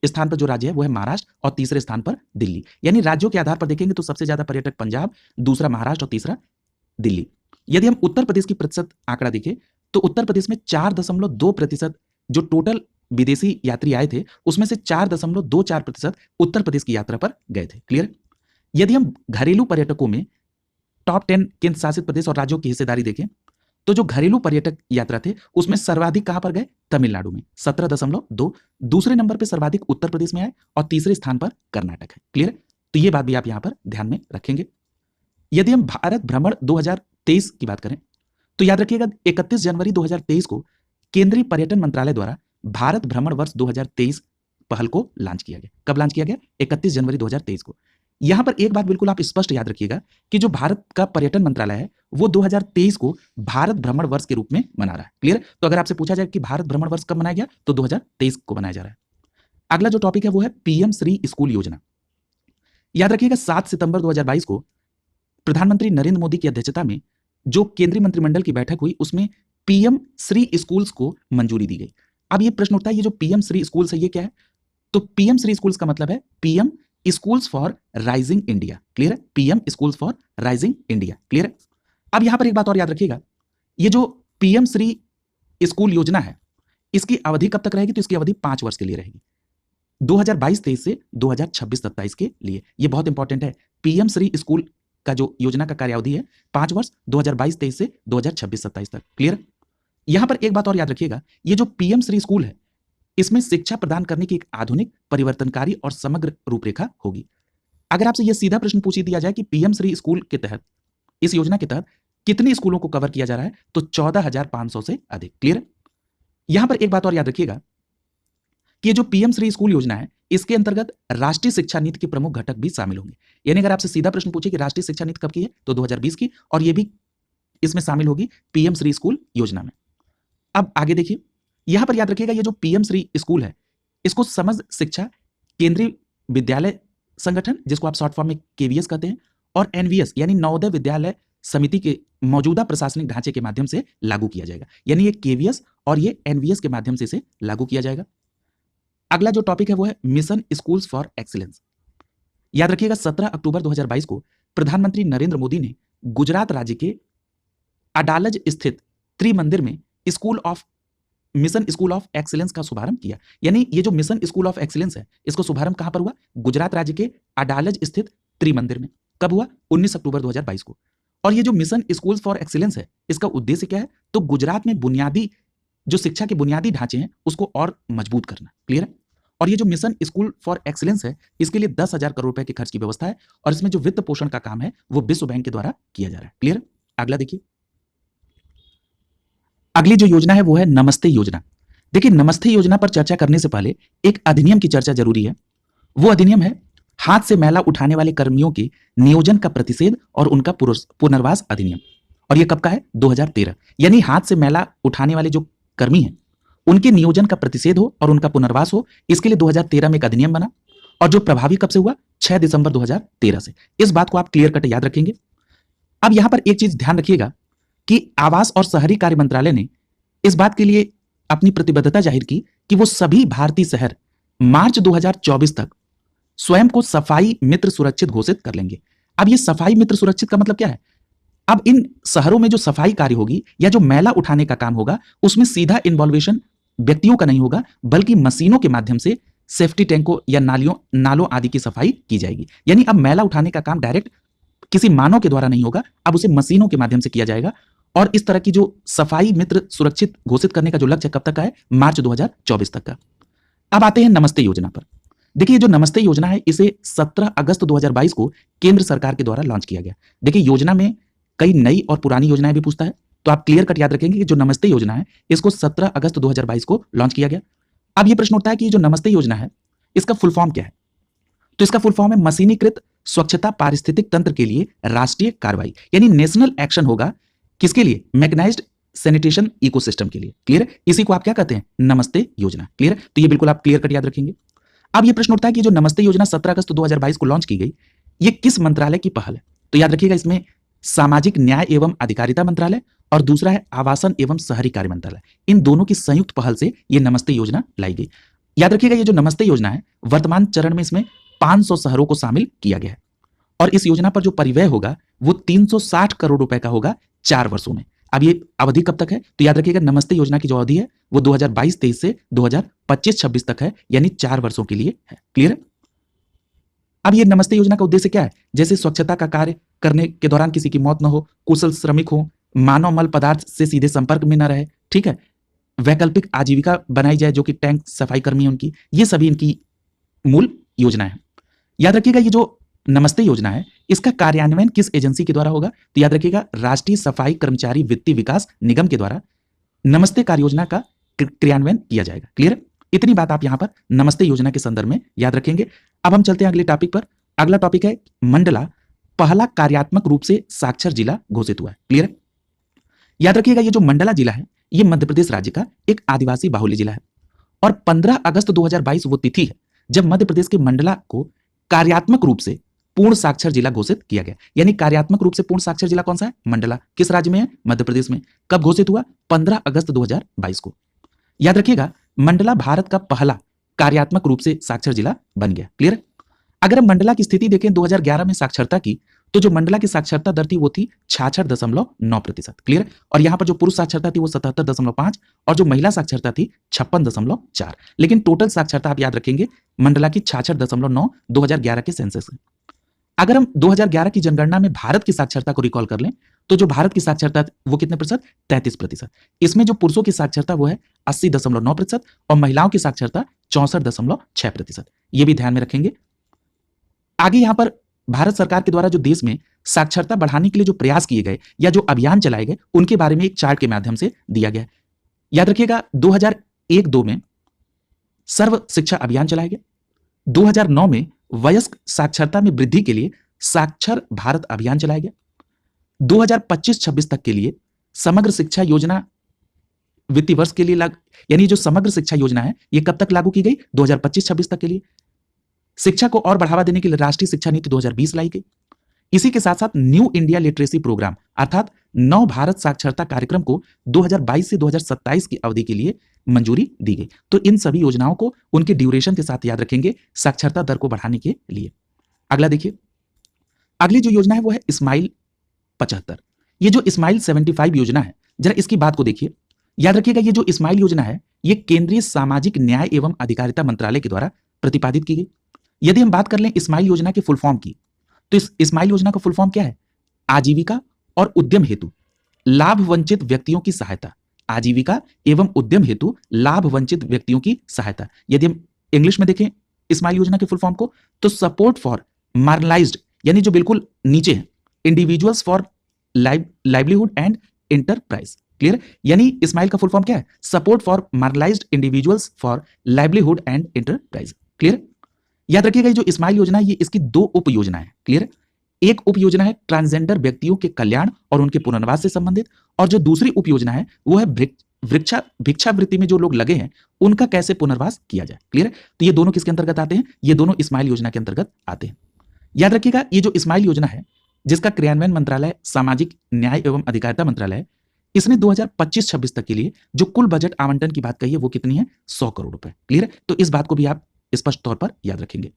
स्थान पर जो राज्य है वो है महाराष्ट्र और तीसरे स्थान पर दिल्ली। यानी राज्यों के आधार पर देखेंगे तो सबसे ज्यादा पर्यटक पंजाब, दूसरा महाराष्ट्र और तीसरा दिल्ली। यदि हम उत्तर प्रदेश की प्रतिशत आंकड़ा देखें तो उत्तर प्रदेश में 4.2% जो टोटल विदेशी यात्री आए थे उसमें से 4.24% उत्तर प्रदेश की यात्रा पर गए थे। क्लियर। यदि हम घरेलू पर्यटकों में टॉप 10 केंद्र शासित प्रदेश और राज्यों की हिस्सेदारी देखें तो जो घरेलू पर्यटक यात्रा थे उसमें सर्वाधिक कहां पर गए, तमिलनाडु में 17.2, दूसरे नंबर पर सर्वाधिक उत्तर प्रदेश में आए और तीसरे स्थान पर कर्नाटक है। क्लियर। तो ये बात भी आप यहां पर ध्यान में रखेंगे। यदि हम भारत भ्रमण 2023 की बात करें तो याद रखिएगा 31 जनवरी 2023 को केंद्रीय पर्यटन मंत्रालय द्वारा भारत भ्रमण वर्ष 2023 पहल को लॉन्च किया गया। कब लॉन्च किया गया, 31 जनवरी 2023 को। यहां पर एक बात बिल्कुल आप स्पष्ट याद रखिएगा कि जो भारत का पर्यटन मंत्रालय है वो 2023 को भारत भ्रमण वर्ष के रूप में मना रहा है। क्लियर। तो अगर आपसे पूछा जाए कि भारत भ्रमण वर्ष कब मनाया गया तो 2023 को मनाया जा रहा है। अगला जो टॉपिक है वो है पीएम श्री स्कूल योजना। याद रखिएगा 7 सितंबर 2022 को प्रधानमंत्री नरेंद्र मोदी की अध्यक्षता में जो केंद्रीय मंत्रिमंडल की बैठक हुई उसमें पीएम श्री स्कूल्स को मंजूरी दी गई। अब ये प्रश्न उठता है ये जो पीएम श्री स्कूल्स है ये क्या है, तो पीएम श्री स्कूल्स का मतलब है PM schools for rising India. Clear है। PM schools for rising India. Clear है। अब यहां पर एक बात और याद रखिएगा, ये जो पीएम श्री स्कूल योजना है इसकी अवधि कब तक रहेगी, तो इसकी अवधि 5 वर्ष के लिए रहेगी, 2022-23 से 2026-27 के लिए। ये बहुत इंपॉर्टेंट है। पीएम श्री स्कूल का जो योजना का कार्यावधि है 5 वर्ष, 2022-23 से 2026-27 तक। क्लियर। यहां पर एक बात और याद रखिएगा, ये जो पीएम श्री स्कूल है, इसमें शिक्षा प्रदान करने की एक आधुनिक, परिवर्तनकारी और समग्र रूपरेखा होगी। अगर आपसे यह सीधा प्रश्न पूछ दिया जाए कि पीएम श्री स्कूल के तहत, इस योजना के तहत कितने स्कूलों को कवर किया जा रहा है, तो 14,500 से अधिक। क्लियर? यहां पर एक बात और याद रखिएगा कि ये जो पीएम श्री स्कूल योजना है, इसके अंतर्गत राष्ट्रीय शिक्षा नीति के प्रमुख घटक भी शामिल होंगे। यानी अगर आपसे सीधा प्रश्न पूछे कि राष्ट्रीय शिक्षा नीति कब की है, तो 2020 की, और ये भी इसमें शामिल होगी पीएम श्री स्कूल योजना में। अब आगे देखिए, यहां पर याद रखिएगा, ये जो पीएम श्री स्कूल है, इसको समग्र शिक्षा केंद्रीय विद्यालय संगठन, जिसको आप शॉर्ट फॉर्म में केवीएस कहते हैं, और एनवीएस यानी नवोदय विद्यालय समिति के मौजूदा प्रशासनिक ढांचे के माध्यम से लागू किया जाएगा। यानी ये केवीएस और ये एनवीएस के माध्यम से इसे लागू किया जाएगा। अगला जो टॉपिक है वो है मिशन स्कूल्स फॉर एक्सीलेंस। याद रखिएगा, 17 अक्टूबर 2022 को प्रधानमंत्री नरेंद्र मोदी ने गुजरात राज्य के अडालज स्थित त्रिमंदिर में मिशन स्कूल ऑफ एक्सीलेंस का शुभारंभ किया। यानी ये जो मिशन स्कूल ऑफ एक्सीलेंस है, इसको शुभारंभ कहां पर हुआ? गुजरात राज्य के अडालज स्थित त्रिमंदिर में। कब हुआ? 19 अक्टूबर 2022 को। और ये जो मिशन स्कूल्स फॉर एक्सीलेंस है, इसका उद्देश्य क्या है? तो गुजरात में बुनियादी जो शिक्षा के बुनियादी ढांचे हैं, उसको और मजबूत करना। क्लियर है? और ये जो मिशन स्कूल फॉर एक्सीलेंस है, इसके लिए 10,000 करोड़ रुपए के खर्च की व्यवस्था है, और इसमें जो वित्त पोषण का काम है वो विश्व बैंक के द्वारा किया जा रहा है। क्लियर? अगला देखिए, अगली जो योजना है वो है नमस्ते योजना। देखिए, नमस्ते योजना पर चर्चा करने से पहले एक अधिनियम की चर्चा जरूरी है। वो अधिनियम है हाथ से मैला उठाने वाले कर्मियों के नियोजन का प्रतिषेध और उनका पुनर्वास अधिनियम। और ये कब का है? 2013। यानी हाथ से मैला उठाने वाले जो कर्मी हैं, उनके नियोजन का प्रतिषेध हो और उनका पुनर्वास हो, इसके लिए 2013 में एक अधिनियम बना, और जो प्रभावी कब से हुआ? 6 दिसंबर 2013 से। इस बात को आप क्लियर कट याद रखेंगे। अब यहां पर एक चीज ध्यान रखिएगा कि आवास और शहरी कार्य मंत्रालय ने इस बात के लिए अपनी प्रतिबद्धता जाहिर की कि वो सभी भारतीय शहर मार्च 2024 तक स्वयं को सफाई मित्र सुरक्षित घोषित कर लेंगे। अब ये सफाई मित्र सुरक्षित का मतलब क्या है? अब इन शहरों में जो सफाई कार्य होगी या जो मैला उठाने का काम होगा, उसमें सीधा इन्वॉल्वेशन व्यक्तियों का नहीं होगा, बल्कि मशीनों के माध्यम से सेफ्टी टैंकों या नालों आदि की सफाई की जाएगी। यानी अब मैला उठाने का काम डायरेक्ट किसी मानव के द्वारा नहीं होगा, अब उसे मशीनों के माध्यम से किया जाएगा। और इस तरह की जो सफाई मित्र सुरक्षित घोषित करने का जो लक्ष्य कब तक का है? मार्च 2024 तक का। अब आते हैं नमस्ते योजना पर। देखिए, जो नमस्ते योजना है, इसे 17 अगस्त 2022 को केंद्र सरकार के द्वारा लॉन्च किया गया। देखिए, योजना में कई नई और पुरानी योजनाएं भी पूछता है, तो आप क्लियर कट याद रखेंगे कि जो नमस्ते योजना है, इसको 17 अगस्त 2022 को लॉन्च किया गया। अब यह प्रश्न उठता है कि जो नमस्ते योजना है, इसका फुल फॉर्म क्या है? तो इसका फुल फॉर्म है मशीनीकृत स्वच्छता पारिस्थितिक तंत्र के लिए राष्ट्रीय कार्रवाई। यानी नेशनल एक्शन होगा किसके लिए? मैकेनाइज्ड सैनिटेशन इकोसिस्टम के लिए। क्लियर? इसी को आप क्या कहते हैं? नमस्ते योजना। क्लियर? तो ये बिल्कुल आप क्लियर कट याद रखेंगे। अब ये प्रश्न उठता है कि जो नमस्ते योजना 17 अगस्त 2022 को लॉन्च की गई, ये किस मंत्रालय की पहल है? तो याद रखिएगा, इसमें सामाजिक न्याय एवं अधिकारिता मंत्रालय और दूसरा है आवासन एवं शहरी कार्य मंत्रालय। इन दोनों की संयुक्त पहल से ये नमस्ते योजना लाई गई। याद रखिएगा, ये जो नमस्ते योजना है, वर्तमान चरण में इसमें 500 शहरों को शामिल किया गया है, और इस योजना पर जो परिव्यय होगा वो 360 करोड़ रुपए का होगा 4 वर्षों में। अब ये अवधि कब तक है? तो याद रखिएगा, नमस्ते योजना की जो अवधि है वो 2022-23 से 2025-26 तक है, यानी 4 वर्षों के लिए है। क्लियर? अब ये नमस्ते योजना का उद्देश्य क्या है? जैसे स्वच्छता का कार्य करने के दौरान किसी की मौत न हो, कुशल श्रमिक हो, मानव मल पदार्थ से सीधे संपर्क में न रहे, ठीक है, वैकल्पिक आजीविका बनाई जाए जो कि टैंक सफाई कर्मी है उनकी, ये सभी इनकी मूल योजना है। याद रखिएगा, ये जो नमस्ते योजना है, इसका कार्यान्वयन किस एजेंसी के द्वारा होगा? तो याद रखिएगा, राष्ट्रीय सफाई कर्मचारी वित्तीय विकास निगम के द्वारा नमस्ते कार्य योजना का क्रियान्वयन किया जाएगा। क्लियर? इतनी बात आप यहां पर नमस्ते योजना के संदर्भ में याद रखेंगे। अब हम चलते हैं अगले टॉपिक पर। अगला टॉपिक है मंडला पहला कार्यात्मक रूप से साक्षर जिला घोषित हुआ है। क्लियर? याद रखिएगा, ये जो मंडला जिला है, ये मध्य प्रदेश राज्य का एक आदिवासी बाहुल्य जिला है, और 15 अगस्त 2022 वो तिथि है जब मध्य प्रदेश के मंडला को कार्यात्मक रूप से पूर्ण साक्षर जिला घोषित किया गया। यानी कार्यात्मक रूप से पूर्ण साक्षर जिला कौन सा है? मंडला। किस राज्य में है? मध्य प्रदेश में। कब घोषित हुआ? 15 अगस्त 2022 को। याद रखिएगा, मंडला भारत का पहला कार्यात्मक रूप से साक्षर जिला बन गया। क्लियर? अगर हम मंडला की स्थिति देखें 2011 में साक्षरता की, तो जो मंडला की साक्षरता दर थी वो थी 66.9%। क्लियर? और यहां पर जो पुरुष साक्षरता थी वो 77.5 और जो महिला साक्षरता थी 56.4। लेकिन टोटल साक्षरता आप याद रखेंगे मंडला की 66.9 2011 के सेंसस है। अगर हम 2011 की जनगणना में भारत की साक्षरता को रिकॉल कर लें तो जो भारत की साक्षरता वो कितने प्रतिशत? 33%। इसमें जो पुरुषों की साक्षरता वो है 80.9% और महिलाओं की साक्षरता 64.6%। ये भी ध्यान में रखेंगे। आगे यहां पर भारत सरकार के द्वारा जो देश में साक्षरता बढ़ाने के लिए जो प्रयास किए गए या जो अभियान चलाए गए उनके बारे में एक चार्ट के माध्यम से दिया गया है। याद रखिएगा 2001-2 में सर्व शिक्षा अभियान चलाया गया। 2009 में वयस्क साक्षरता में वृद्धि के लिए साक्षर भारत अभियान चलाया गया। 2025-26 तक के लिए समग्र शिक्षा योजना वित्तीय वर्ष के लिए यानी जो समग्र शिक्षा योजना है ये कब तक लागू की गई? 2025-26 तक के लिए। शिक्षा को और बढ़ावा देने के लिए राष्ट्रीय शिक्षा नीति 2020 लाई गई। इसी के साथ साथ न्यू इंडिया लिटरेसी प्रोग्राम अर्थात नव भारत साक्षरता कार्यक्रम को 2022 से 2027 की अवधि के लिए मंजूरी दी गई। तो इन सभी योजनाओं को उनके ड्यूरेशन के साथ याद रखेंगे साक्षरता दर को बढ़ाने के लिए। अगला देखिए, अगली जो योजना है वो है स्माइल 75। ये जो स्माइल 75 योजना है जरा इसकी बात को देखिए। याद रखिएगा ये जो स्माइल योजना है ये केंद्रीय सामाजिक न्याय एवं अधिकारिता मंत्रालय के द्वारा प्रतिपादित की गई। यदि हम बात कर लें स्माइल योजना के फुल फॉर्म की तो इस स्माइल योजना का फुल फॉर्म क्या है? आजीविका और उद्यम हेतु लाभ वंचित व्यक्तियों की सहायता। आजीविका एवं उद्यम हेतु लाभ वंचित व्यक्तियों की सहायता। यदि हम इंग्लिश में देखें स्माइल योजना के फुल फॉर्म को तो सपोर्ट फॉर मार्जिनलाइज्ड यानी जो बिल्कुल नीचे है individuals for livelihood and enterprise. Clear? यानी स्माइल का फुल फॉर्म क्या है? Support for marginalised individuals for livelihood and enterprise. Clear? याद रखिएगा जो स्माइल योजना है ये इसकी दो उप योजना है। क्लियर? एक उप योजना है ट्रांसजेंडर व्यक्तियों के कल्याण और उनके पुनर्वास से संबंधित और जो दूसरी उप योजना है वो है भिक्षावृत्ति में जो लोग लगे हैं उनका कैसे पुनर्वास किया जाए। क्लियर? तो ये दोनों किसके अंतर्गत आते हैं? ये दोनों स्माइल योजना के अंतर्गत आते हैं। याद रखिएगा ये जो स्माइल योजना है जिसका क्रियान्वयन मंत्रालय सामाजिक न्याय एवं अधिकारिता मंत्रालय है इसने 2025-26 तक के लिए जो कुल बजट आवंटन की बात कही है वो कितनी है? 100 करोड़ रुपए। क्लियर? तो इस बात को भी आप स्पष्ट तौर पर याद रखेंगे।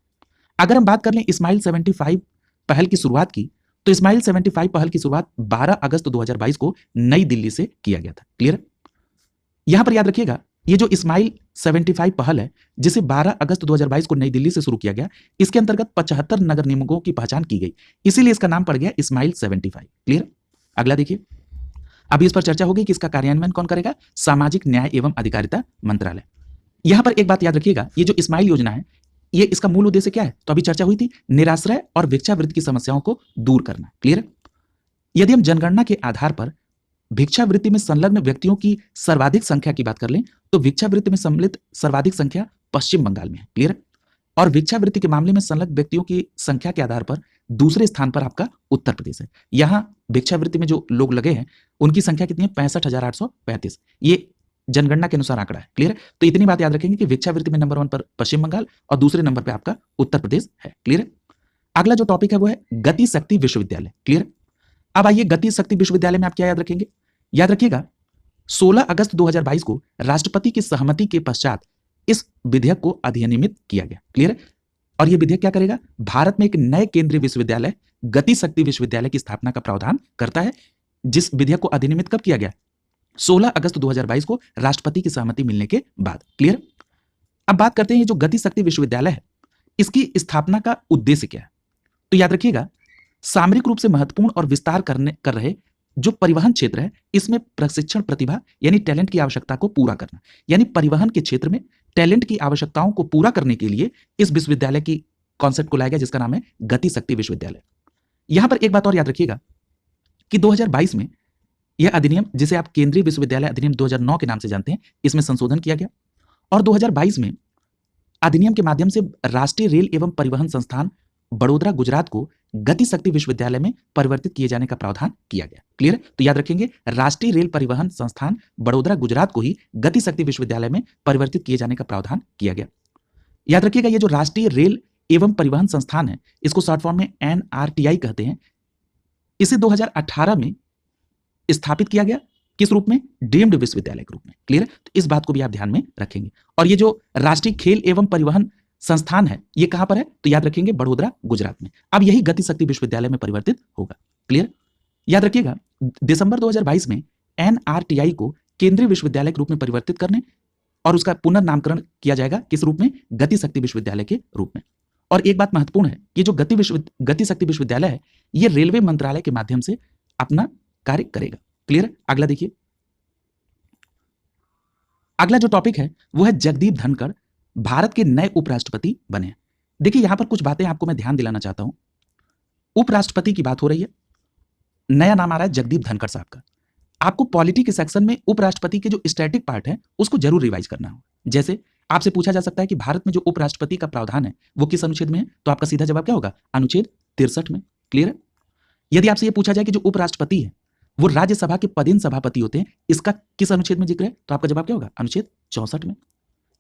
अगर हम बात कर लें स्माइल 75 पहल की शुरुआत की तो स्माइल 75 पहल की शुरुआत 12 अगस्त 2022 को नई दिल्ली से किया गया था। क्लियर? यहां पर याद रखिएगा ये जो स्माइल 75 पहल है जिसे 12 अगस्त 2022 को नई दिल्ली से शुरू किया गया इसके अंतर्गत 75 नगर निगमों की पहचान की गई, इसीलिए इसका नाम पड़ गया स्माइल 75। क्लियर? अगला देखिए, अभी इस पर चर्चा होगी कि इसका कार्यान्वयन कौन करेगा? सामाजिक न्याय एवं अधिकारिता मंत्रालय। यहां पर एक बात याद रखिएगा ये जो स्माइल योजना है ये इसका मूल उद्देश्य क्या है? तो अभी चर्चा हुई थी निराश्रय और भिक्षावृत्ति की समस्याओं को दूर करना। क्लियर? यदि हम जनगणना के आधार पर भिक्षावृत्ति में संलग्न व्यक्तियों की सर्वाधिक संख्या की बात कर लें तो भिक्षावृत्ति में सम्मिलित सर्वाधिक संख्या पश्चिम बंगाल में है। क्लियर? और भिक्षावृत्ति के मामले में संलग्न व्यक्तियों की संख्या के आधार पर दूसरे स्थान पर आपका उत्तर प्रदेश है। यहां भिक्षावृत्ति में जो लोग लगे हैं उनकी संख्या कितनी है? 65,835। ये जनगणना के अनुसार आंकड़ा है। क्लियर? तो इतनी बात याद रखेंगे कि भिक्षावृत्ति में नंबर 1 पर पश्चिम बंगाल और दूसरे नंबर पर आपका उत्तर प्रदेश है। क्लियर? अगला जो टॉपिक है वो है गति शक्ति विश्वविद्यालय। क्लियर? अब आइए गति शक्ति विश्वविद्यालय में आप क्या याद रखेंगे? याद रखिएगा 16 अगस्त 2022 को राष्ट्रपति की सहमति के पश्चात इस विधेयक को अधिनियमित किया गया। क्लियर? और यह विधेयक क्या करेगा? भारत में एक नए केंद्रीय विश्वविद्यालय गति शक्ति विश्वविद्यालय की स्थापना का प्रावधान करता है, जिस विधेयक को अधिनियमित कब किया गया? 16 अगस्त 2022 को राष्ट्रपति की सहमति मिलने के बाद। क्लियर? अब बात करते हैं ये जो गति शक्ति विश्वविद्यालय है इसकी स्थापना का उद्देश्य क्या है? तो याद रखिएगा सामरिक रूप से महत्वपूर्ण और विस्तार कर रहे जो परिवहन क्षेत्र है इसमें प्रशिक्षण प्रतिभा यानी टैलेंट की आवश्यकता को पूरा करना, यानी परिवहन के क्षेत्र में टैलेंट की आवश्यकताओं को पूरा करने के लिए इस विश्वविद्यालय की कॉन्सेप्ट को लाया गया जिसका नाम है गति शक्ति विश्वविद्यालय। यहां पर एक बात और याद रखिएगा कि 2022 में यह अधिनियम जिसे आप केंद्रीय विश्वविद्यालय अधिनियम 2009 के नाम से जानते हैं इसमें संशोधन किया गया और 2022 में अधिनियम के माध्यम से राष्ट्रीय रेल एवं परिवहन संस्थान बड़ोदरा गुजरात को गति शक्ति विश्वविद्यालय में परिवर्तित किए जाने का प्रावधान किया गया। क्लियर? तो याद रखेंगे राष्ट्रीय रेल परिवहन संस्थान बड़ोदरा गुजरात को ही गति शक्ति विश्वविद्यालय में परिवर्तित किए जाने का प्रावधान किया गया। याद रखिएगा ये जो राष्ट्रीय रेल एवं परिवहन संस्थान है इसको शॉर्ट फॉर्म में NRTI कहते हैं। इसे 2018 में स्थापित किया गया किस रूप में? डीम्ड विश्वविद्यालय के रूप में। क्लियर? तो इस बात को भी आप ध्यान में रखेंगे। और ये जो राष्ट्रीय खेल एवं परिवहन संस्थान है ये कहां पर है? तो याद रखेंगे बड़ोदरा गुजरात में। अब यही गति शक्ति विश्वविद्यालय में परिवर्तित होगा। क्लियर? याद रखिएगा दिसंबर 2022 में NRTI को केंद्रीय विश्वविद्यालय के रूप में परिवर्तित करने और उसका पुनर्नामकरण किया जाएगा किस रूप में? गति शक्ति विश्वविद्यालय के रूप में। और एक बात महत्वपूर्ण है, ये जो गति शक्ति विश्वविद्यालय है, ये रेलवे मंत्रालय के माध्यम से अपना कार्य करेगा। क्लियर है? अगला देखिए, अगला जो टॉपिक है वो है जगदीप धनखड़ भारत के नए उपराष्ट्रपति बने हैं। देखिए यहां पर कुछ बातें आपको मैं ध्यान दिलाना चाहता हूं। उपराष्ट्रपति की बात हो रही है, नया नाम आ रहा है जगदीप धनखड़ साहब का। आपको पॉलिटी के सेक्शन में उपराष्ट्रपति के जो स्टैटिक पार्ट है उसको जरूर रिवाइज करना हो। जैसे आपसे पूछा जा सकता है कि भारत में जो उपराष्ट्रपति का प्रावधान है वो किस अनुच्छेद में है, तो आपका सीधा जवाब क्या होगा, अनुच्छेद 63 में। क्लियर है? यदि आपसे ये पूछा जाए कि जो उपराष्ट्रपति है वो राज्यसभा के पदेन सभापति होते हैं, इसका किस अनुच्छेद में जिक्र है, तो आपका जवाब क्या होगा, अनुच्छेद 64 में।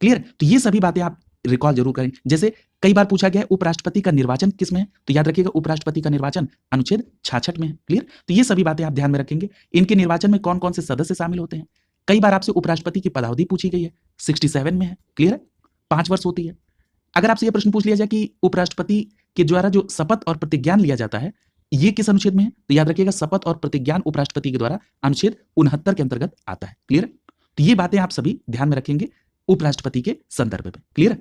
क्लियर? तो ये सभी बातें आप रिकॉल जरूर करें। जैसे कई बार पूछा गया है उपराष्ट्रपति का निर्वाचन किस में है, तो याद रखिएगा उपराष्ट्रपति का निर्वाचन अनुच्छेद 66 में है। क्लियर? तो ये सभी बातें आप ध्यान में रखेंगे। इनके निर्वाचन में कौन कौन से सदस्य शामिल होते हैं। कई बार आपसे उपराष्ट्रपति की पदावधि पूछी गई है, 67 में है। क्लियर है? 5 वर्ष होती है। अगर आपसे यह प्रश्न पूछ लिया जाए कि उपराष्ट्रपति के द्वारा जो शपथ और प्रतिज्ञान लिया जाता है ये किस अनुच्छेद में है, तो याद रखिएगा शपथ और प्रतिज्ञान उपराष्ट्रपति के द्वारा अनुच्छेद 69 के अंतर्गत आता है। क्लियर? तो ये बातें आप सभी ध्यान में रखेंगे उपराष्ट्रपति के संदर्भ में। क्लियर?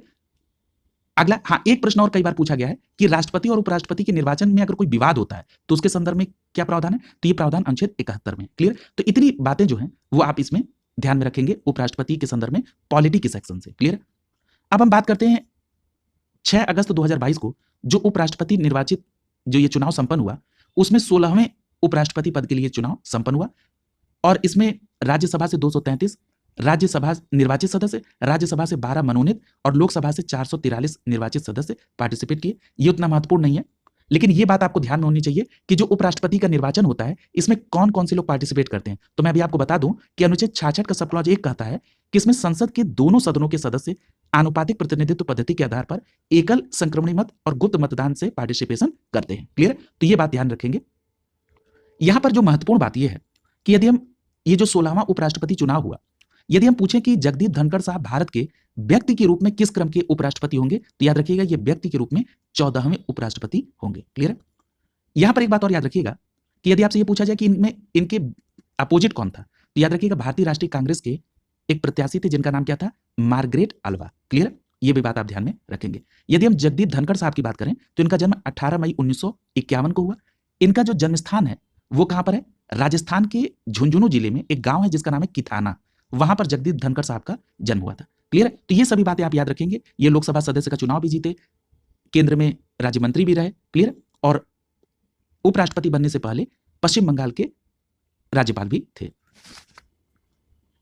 अगला, हाँ, एक प्रश्न और कई बार पूछा गया है कि राष्ट्रपति और उपराष्ट्रपति के निर्वाचन में अगर कोई विवाद होता है तो उसके संदर्भ में क्या प्रावधान है, तो ये प्रावधान अनुच्छेद 71 में। क्लियर? तो इतनी बातें जो हैं वो आप इसमें ध्यान में रखेंगे उपराष्ट्रपति के संदर्भ में पॉलिटी के सेक्शन से। क्लियर? अब हम बात करते हैं 6 अगस्त 2022 को जो उपराष्ट्रपति निर्वाचित जो ये चुनाव संपन्न हुआ उसमें 16वें उपराष्ट्रपति पद के लिए चुनाव संपन्न हुआ और इसमें राज्यसभा से 233 राज्यसभा निर्वाचित सदस्य, राज्यसभा से 12 मनोनीत और लोकसभा से 443 निर्वाचित सदस्य पार्टिसिपेट किए। ये उतना महत्वपूर्ण नहीं है, लेकिन ये बात आपको ध्यान में होनी चाहिए कि जो उपराष्ट्रपति का निर्वाचन होता है इसमें कौन कौन से लोग पार्टिसिपेट करते हैं। तो मैं अभी आपको बता दूं कि अनुच्छेद 66 का सब क्लॉज 1 कहता है कि इसमें संसद के दोनों सदनों के सदस्य आनुपातिक प्रतिनिधित्व पद्धति के आधार पर एकल संक्रमणी मत और गुप्त मतदान से पार्टिसिपेशन करते हैं। क्लियर? तो ये बात ध्यान रखेंगे। यहां पर जो महत्वपूर्ण बात यह है कि यदि हम ये जो 16वां उपराष्ट्रपति चुनाव हुआ, यदि हम पूछें कि जगदीप धनखड़ साहब भारत के व्यक्ति के रूप में किस क्रम के उपराष्ट्रपति होंगे, तो याद रखिएगा ये व्यक्ति के रूप में 14वें उपराष्ट्रपति होंगे। क्लियर है? यहां पर एक बात और याद रखिएगा कि यदि आपसे ये पूछा जाए कि इनमें इनके अपोजिट कौन था, तो याद रखिएगा भारतीय राष्ट्रीय कांग्रेस के एक प्रत्याशी थे जिनका नाम क्या था, मार्गरेट अल्वा। क्लियर? ये भी बात आप ध्यान में रखेंगे। यदि हम जगदीप धनखड़ साहब की बात करें तो इनका जन्म 18 मई 1951 को हुआ। इनका जो जन्म स्थान है वो कहां पर है, राजस्थान के झुंझुनू जिले में एक गांव है जिसका नाम है किथाना, वहां पर जगदीप धनखड़ साहब का जन्म हुआ था। क्लियर है? तो ये सभी बातें आप याद रखेंगे। ये लोकसभा सदस्य का चुनाव भी जीते, केंद्र में राज्य मंत्री भी रहे। क्लियर? और उपराष्ट्रपति बनने से पहले पश्चिम बंगाल के राज्यपाल भी थे।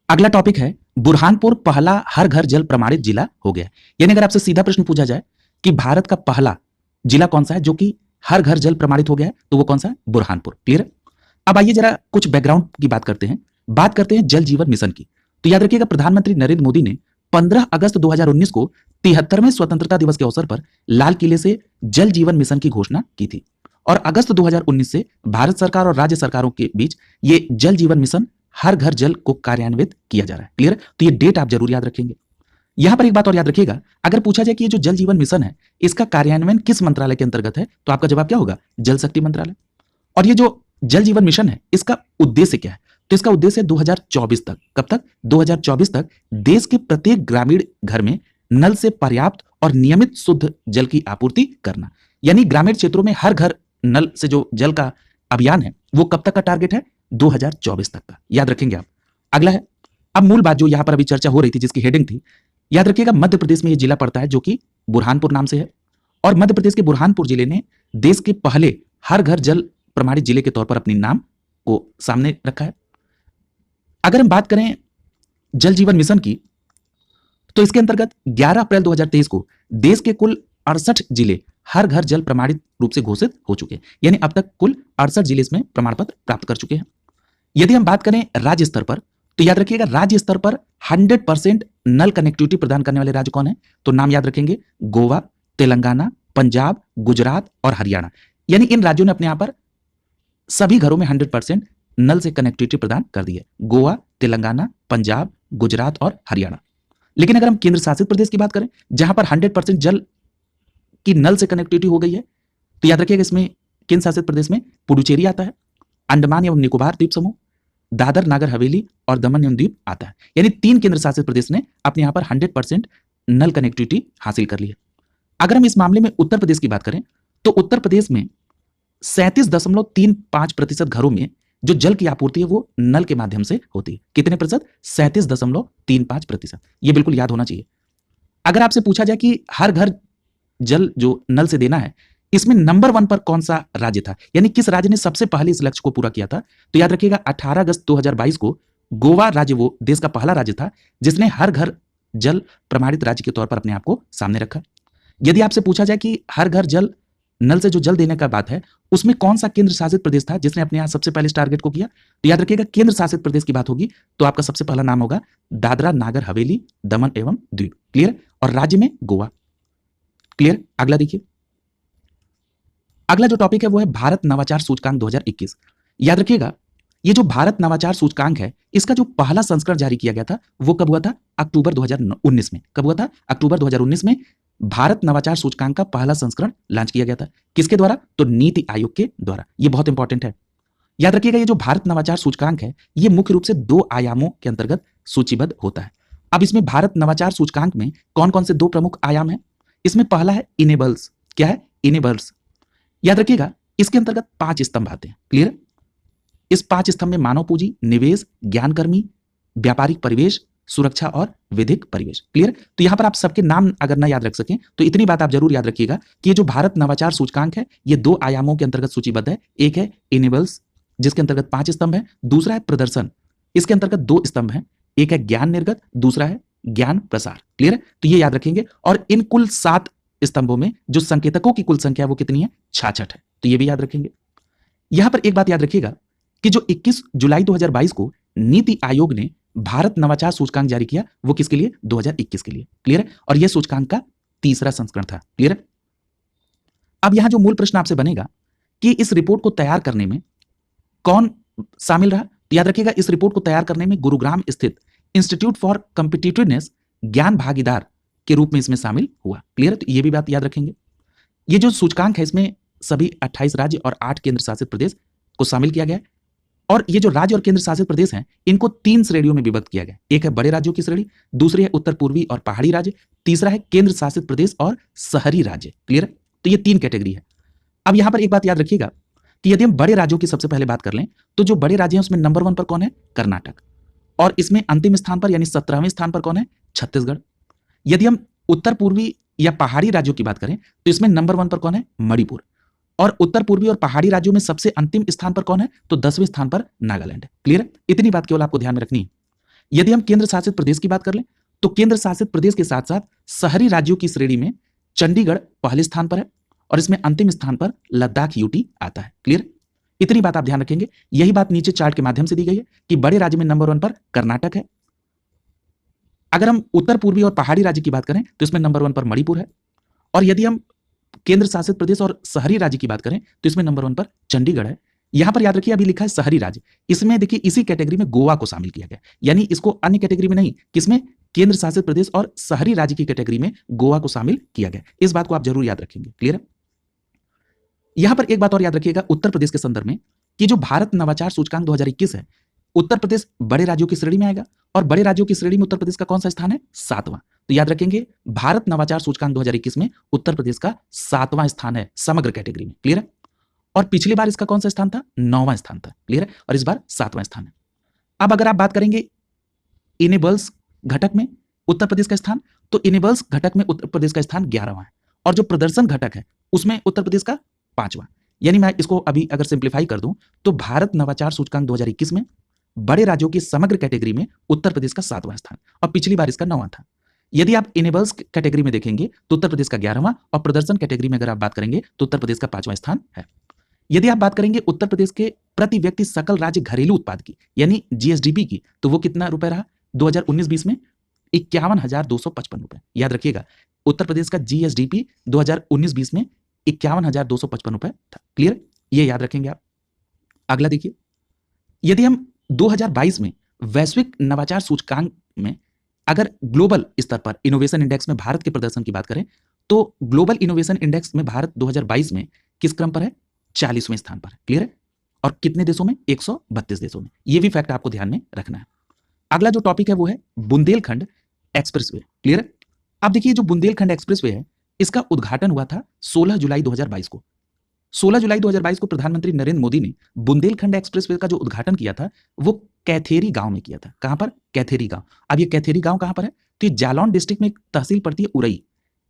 अगला टॉपिक है बुरहानपुर पहला हर घर जल प्रमाणित जिला हो गया। यानी अगर आपसे सीधा प्रश्न पूछा जाए कि भारत का पहला जिला कौन सा है जो कि हर घर जल प्रमाणित हो गया है, तो वो कौन सा है, बुरहानपुर। क्लियर? अब आइए जरा कुछ बैकग्राउंड की बात करते हैं जल जीवन मिशन की। तो याद रखिएगा प्रधानमंत्री नरेंद्र मोदी ने 15 अगस्त 2019 को 73वें स्वतंत्रता दिवस के अवसर पर लाल किले से जल जीवन मिशन की घोषणा की थी और अगस्त 2019 से भारत सरकार और राज्य सरकारों के बीच ये जल जीवन मिशन हर घर जल को कार्यान्वित किया जा रहा है। क्लियर? तो ये डेट आप जरूर याद रखेंगे। यहां पर एक बात और याद रखिएगा, अगर पूछा जाए कि ये जो जल जीवन मिशन है इसका कार्यान्वयन किस मंत्रालय के अंतर्गत है, तो आपका जवाब क्या होगा, जल शक्ति मंत्रालय। और ये जो जल जीवन मिशन है इसका उद्देश्य क्या है, तो इसका उद्देश्य 2024 तक, कब तक, 2024 तक देश के प्रत्येक ग्रामीण घर में नल से पर्याप्त और नियमित शुद्ध जल की आपूर्ति करना। यानी ग्रामीण क्षेत्रों में हर घर नल से जो जल का अभियान है वो कब तक का टारगेट है, 2024 तक का। याद रखेंगे आप। अगला है, अब मूल बात जो यहां पर अभी चर्चा हो रही थी जिसकी हेडिंग थी, याद रखिएगा मध्य प्रदेश में यह जिला पड़ता है जो कि बुरहानपुर नाम से है और मध्य प्रदेश के बुरहानपुर जिले ने देश के पहले हर घर जल प्रमाणित जिले के तौर पर अपने नाम को सामने रखा है। अगर हम बात करें जल जीवन मिशन की तो इसके अंतर्गत 11 अप्रैल 2023 को देश के कुल 68 जिले हर घर जल प्रमाणित रूप से घोषित हो चुके हैं। यानी अब तक कुल 68 जिले इसमें प्रमाण पत्र प्राप्त कर चुके हैं। यदि हम बात करें राज्य स्तर पर तो याद रखिएगा राज्य स्तर पर 100% नल कनेक्टिविटी प्रदान करने वाले राज्य कौन है, तो नाम याद रखेंगे, गोवा, तेलंगाना, पंजाब, गुजरात और हरियाणा। यानी इन राज्यों ने अपने यहां पर सभी घरों में 100% नल से कनेक्टिविटी प्रदान कर दी है, गोवा, तेलंगाना, पंजाब, गुजरात और हरियाणा। लेकिन अगर हम केंद्र शासित प्रदेश की बात करें जहां पर 100% जल की नल से कनेक्टिविटी हो गई है, तो याद रखिएगा इसमें केंद्र शासित प्रदेश में पुडुचेरी आता है, अंडमान एवं निकोबार द्वीप समूह, दादर नागर हवेली और दमन एवं द्वीप आता है। यानी 3 केंद्र शासित प्रदेश ने अपने यहां पर 100% नल कनेक्टिविटी हासिल कर ली है। अगर हम इस मामले में उत्तर प्रदेश की बात करें तो उत्तर प्रदेश में 37.35% घरों में जो जल की आपूर्ति है वो नल के माध्यम से होती है। कितने प्रतिशत? 37.35%। ये बिल्कुल याद होना चाहिए। अगर आपसे पूछा जाए कि हर घर जल जो नल से देना है, इसमें नंबर 1 पर कौन सा राज्य था, यानी किस राज्य ने सबसे पहले इस लक्ष्य को पूरा किया था, तो याद रखिएगा 18 अगस्त 2022 को गोवा राज्य वो देश का पहला राज्य था जिसने हर घर जल प्रमाणित राज्य के तौर पर अपने आप को सामने रखा। यदि आपसे पूछा जाए कि हर घर जल नल से जो जल देने का बात है उसमें कौन सा केंद्र शासित प्रदेश था जिसने अपने यहां सबसे पहले इस टारगेट को किया, तो याद रखिएगा केंद्र शासित प्रदेश की बात होगी तो आपका सबसे पहला नाम होगा दादरा नागर हवेली दमन एवं द्वीप। क्लियर? और राज्य में गोवा। क्लियर? अगला देखिए, अगला जो टॉपिक है वो है भारत नवाचार सूचकांक 2021। याद रखिएगा ये जो भारत नवाचार सूचकांक है इसका जो पहला संस्करण जारी किया गया था वो कब हुआ था? अक्टूबर 2019 में। कब हुआ था? अक्टूबर 2019 में भारत नवाचार सूचकांक का पहला संस्करण लॉन्च किया गया था। किसके द्वारा? तो नीति आयोग के द्वारा। ये बहुत इंपॉर्टेंट है। याद रखिएगा ये जो भारत नवाचार सूचकांक है ये मुख्य रूप से 2 आयामों के अंतर्गत सूचीबद्ध होता है। अब इसमें भारत नवाचार सूचकांक में कौन कौन से 2 प्रमुख आयाम हैं? इसमें पहला है इनेबल्स। क्या है? इनेबल्स। याद रखिएगा इसके अंतर्गत 5 स्तंभ आते हैं। क्लियर? इस 5 स्तंभ में मानव पूंजी, निवेश, ज्ञानकर्मी, व्यापारिक परिवेश, सुरक्षा और विधिक परिवेश। क्लियर? तो यहां पर आप सबके नाम अगर ना याद रख सकें तो इतनी बात आप जरूर याद रखिएगा कि ये जो भारत नवाचार सूचकांक है ये 2 आयामों के अंतर्गत सूचीबद्ध है। एक है इनेबल्स जिसके अंतर्गत 5 स्तंभ है, दूसरा है प्रदर्शन, इसके अंतर्गत 2 स्तंभ है, एक है ज्ञान निर्गत, दूसरा है ज्ञान प्रसार। क्लियर? तो ये याद रखेंगे। और इन कुल 7 स्तंभों में जो संकेतकों की कुल संख्या है वो कितनी है? 66 है। तो ये भी याद रखेंगे। यहां पर एक बात याद रखिएगा कि जो 21 जुलाई 2022 को नीति आयोग ने भारत नवाचार सूचकांक जारी किया वो किसके लिए? 2021 के लिए। क्लियर है? और यह सूचकांक का तीसरा संस्करण था। क्लियर है? अब यहां जो मूल प्रश्न आपसे बनेगा कि इस रिपोर्ट को तैयार करने में कौन शामिल रहा, तो याद रखिएगा इस रिपोर्ट को तैयार करने में गुरुग्राम स्थित इंस्टीट्यूट फॉर कॉम्पिटिटिवनेस ज्ञान भागीदार के रूप में इसमें शामिल हुआ। क्लियर? तो ये भी बात याद रखेंगे। ये जो सूचकांक है इसमें सभी 28 राज्य और 8 केंद्र शासित प्रदेश को शामिल किया गया है। और ये जो राज्य और केंद्र शासित प्रदेश हैं इनको 3 श्रेणियों में विभक्त किया गया। एक है बड़े राज्यों की श्रेणी, दूसरी है उत्तर पूर्वी और पहाड़ी राज्य, तीसरा है केंद्र शासित प्रदेश और शहरी राज्य। क्लियर? तो ये 3 कैटेगरी है। अब यहां पर एक बात याद रखिएगा कि यदि हम बड़े राज्यों की सबसे पहले बात कर लें तो जो बड़े राज्य हैं उसमें नंबर 1 पर कौन है? कर्नाटक। और इसमें अंतिम स्थान पर यानी 17वें स्थान पर कौन है? छत्तीसगढ़। यदि हम उत्तर पूर्वी या पहाड़ी राज्यों की बात करें तो इसमें नंबर 1 पर कौन है? मणिपुर। और उत्तर पूर्वी और पहाड़ी राज्यों में सबसे अंतिम स्थान पर कौन है? तो 10वें स्थान पर नागालैंड है। क्लियर है? इतनी बात केवल आपको ध्यान में रखनी है। यदि हम केंद्र शासित प्रदेश की बात कर लें तो केंद्र शासित प्रदेश के साथ साथ शहरी राज्यों की श्रेणी में चंडीगढ़ पहले स्थान पर है और इसमें अंतिम स्थान पर लद्दाख यूटी आता है। क्लियर? इतनी बात आप ध्यान रखेंगे। यही बात नीचे चार्ट के माध्यम से दी गई है कि बड़े राज्य में नंबर 1 पर कर्नाटक है। अगर हम उत्तर पूर्वी और पहाड़ी राज्य की बात करें तो इसमें नंबर 1 पर मणिपुर है। और यदि हम केंद्र शासित प्रदेश और शहरी राज्य की बात करें तो इसमें नंबर 1 पर चंडीगढ़ है। यहां पर याद रखिए अभी लिखा है शहरी राज्य, इसमें देखिए इसी कैटेगरी में गोवा को शामिल किया गया, यानी इसको अन्य कैटेगरी में नहीं, किसमें? केंद्र शासित प्रदेश और शहरी राज्य की कैटेगरी में गोवा को शामिल किया गया। इस बात को आप जरूर याद रखेंगे। क्लियर है? यहां पर एक बात और याद रखिएगा उत्तर प्रदेश के संदर्भ में कि जो भारत नवाचार सूचकांक 2021 है उत्तर प्रदेश बड़े राज्यों की श्रेणी में आएगा और बड़े राज्यों की श्रेणी में उत्तर प्रदेश का कौन सा स्थान है? 7वां। तो याद रखेंगे भारत नवाचार सूचकांक 2021 में उत्तर प्रदेश का 7वां स्थान है समग्र कैटेगरी में। क्लियर है? और पिछली बार इसका कौन सा स्थान था? 9वां स्थान था। क्लियर है? और इस बार 7वां स्थान है। अब अगर आप बात करेंगे इनेबल्स घटक में उत्तर प्रदेश का स्थान, तो इनेबल्स घटक में उत्तर प्रदेश का स्थान 11वां है और जो प्रदर्शन घटक है उसमें उत्तर प्रदेश का 5वां। यानी मैं इसको अभी अगर सिंप्लीफाई कर दूं तो भारत नवाचार सूचकांक 2021 में बड़े राज्यों की समग्र कैटेगरी में उत्तर प्रदेश का 7वां स्थान और पिछली बार इसका 9वां था। यदि आप इनेबल्स कैटेगरी में देखेंगे तो उत्तर प्रदेश का 11वां और प्रदर्शन कैटेगरी में अगर आप बात करेंगे तो उत्तर प्रदेश का 5वां स्थान है। यदि आप बात करेंगे उत्तर प्रदेश के प्रति व्यक्ति सकल राज्य घरेलू उत्पाद की यानी जीएसडीपी की, तो वो कितना रुपए रहा 2019-20 में? 51,255 रुपए। याद रखिएगा उत्तर प्रदेश का जीएसडीपी 2019-20 में 51,255 रुपए था। क्लियर? ये याद रखेंगे आप। अगला देखिए, यदि हम 2022 में वैश्विक नवाचार सूचकांक में अगर ग्लोबल स्तर पर इनोवेशन इंडेक्स में भारत के प्रदर्शन की बात करें तो ग्लोबल इनोवेशन इंडेक्स में भारत 2022 में किस क्रम पर है? 40वें स्थान पर है। क्लियर है? और कितने देशों में? 132 देशों में। यह भी फैक्ट आपको ध्यान में रखना है। अगला जो टॉपिक है वो है बुंदेलखंड एक्सप्रेसवे। क्लियर है? अब देखिए जो बुंदेलखंड एक्सप्रेसवे है इसका उद्घाटन हुआ था 16 जुलाई 2022 को। 16 जुलाई 2022 को प्रधानमंत्री नरेंद्र मोदी ने बुंदेलखंड एक्सप्रेसवे का जो उद्घाटन किया था वो कैथेरी गांव में किया था। कहां पर? कैथेरी गांव। अब ये कैथेरी गांव कहां पर है? तो ये जालौन डिस्ट्रिक्ट में एक तहसील पड़ती है उरई।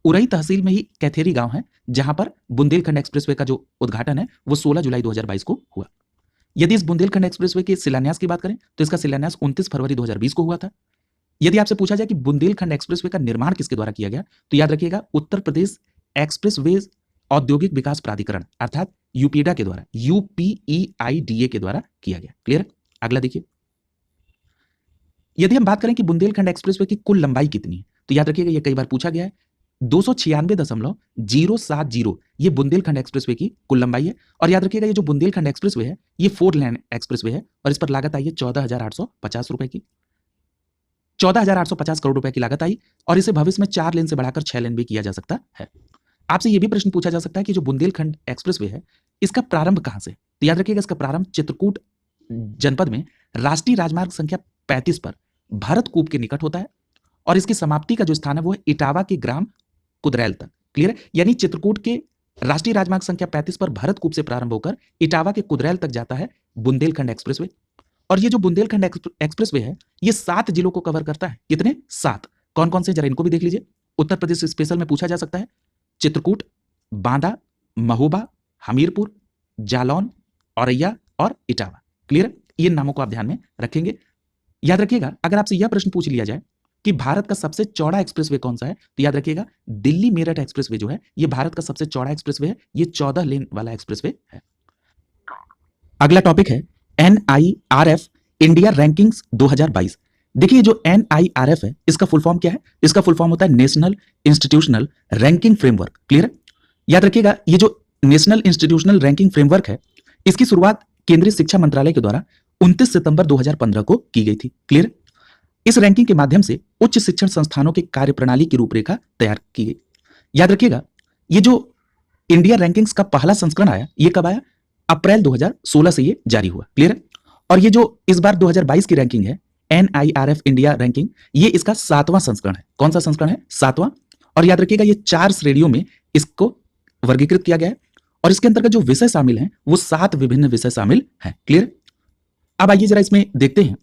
उरई तहसील में ही कैथेरी गांव है, जहां पर बुंदेलखंड एक्सप्रेसवे का जो उद्घाटन है वो 16 जुलाई 2022 को हुआ। यदि इस बुंदेलखंड एक्सप्रेसवे के शिलान्यास की बात करें तो इसका शिलान्यास 29 फरवरी 2020 को हुआ था। यदि आपसे पूछा जाए कि बुंदेलखंड एक्सप्रेसवे का निर्माण किसके द्वारा किया गया, तो याद रखिएगा उत्तर प्रदेश एक्सप्रेसवेज औद्योगिक विकास प्राधिकरण अर्थात यूपीडा के द्वारा, यूपीईआईडीए के द्वारा किया गया। क्लियर? अगला देखिए, यदि हम बात करें कि बुंदेलखंड एक्सप्रेसवे की कुल लंबाई कितनी है, तो याद रखिएगा ये कई बार पूछा गया है, 296.070 ये बुंदेलखंड एक्सप्रेसवे की कुल लंबाई है। और याद रखिएगा ये जो बुंदेलखंड एक्सप्रेसवे है ये 4 लेन एक्सप्रेसवे है और इस पर लागत आई है 14,850 रुपए की, 14,850 करोड़ रुपए की लागत आई और इसे भविष्य में 4 लेन से बढ़ाकर 6 लेन भी किया जा सकता है। आपसे यह भी प्रश्न पूछा जा सकता है कि जो बुंदेलखंड एक्सप्रेसवे है इसका प्रारंभ कहां से? तो याद रखिएगा इसका प्रारंभ चित्रकूट जनपद में राष्ट्रीय राजमार्ग संख्या 35 पर भरतकूप के निकट होता है और इसकी समाप्ति का जो स्थान है वो है इटावा के ग्राम कुदरैल तक। क्लियर है? यानी चित्रकूट के राष्ट्रीय राजमार्ग संख्या 35 पर भरतकूप से प्रारंभ होकर इटावा के कुदरैल तक जाता है बुंदेलखंड एक्सप्रेसवे। और ये जो बुंदेलखंड एक्सप्रेसवे है ये 7 जिलों को कवर करता है। कितने? 7। कौन कौन से? जरा इनको भी देख लीजिए। उत्तर प्रदेश स्पेशल में पूछा जा सकता है, चित्रकूट, बांदा, महोबा, हमीरपुर, जालौन, औरैया और इटावा। क्लियर? इन नामों को आप ध्यान में रखेंगे। याद रखिएगा अगर आपसे यह प्रश्न पूछ लिया जाए कि भारत का सबसे चौड़ा एक्सप्रेसवे कौन सा है, तो याद रखिएगा दिल्ली मेरठ एक्सप्रेसवे जो है ये भारत का सबसे चौड़ा एक्सप्रेसवे है। ये 14 लेन वाला एक्सप्रेसवे है। अगला टॉपिक है NIRF इंडिया रैंकिंग्स 2022। देखिए जो NIRF है इसका फुल फॉर्म क्या है? इसका फुल फॉर्म होता है national institutional ranking framework. Clear? याद रखिएगा ये जो नेशनल इंस्टीट्यूशनल रैंकिंग फ्रेमवर्क है इसकी शुरुआत केंद्रीय शिक्षा मंत्रालय के द्वारा 29 सितंबर 2015 को की गई थी। क्लियर? इस रैंकिंग के माध्यम से उच्च शिक्षण संस्थानों की कार्यप्रणाली की रूपरेखा तैयार की गई। याद रखिएगा ये जो इंडिया रैंकिंग्स का पहला संस्करण आया ये कब आया? अप्रैल 2016 से ये जारी हुआ। क्लियर? और ये जो इस बार 2022 की रैंकिंग है NIRF इंडिया रैंकिंग, ये इसका 7वां संस्करण है। कौन सा संस्करण है? 7वां। और याद रखिएगा ये 4 श्रेणियों में इसको वर्गीकृत किया गया है और इसके अंतर्गत जो विषय शामिल हैं वो 7 विभिन्न विषय शामिल हैं। क्लियर? अब आइए जरा इसमें देखते हैं।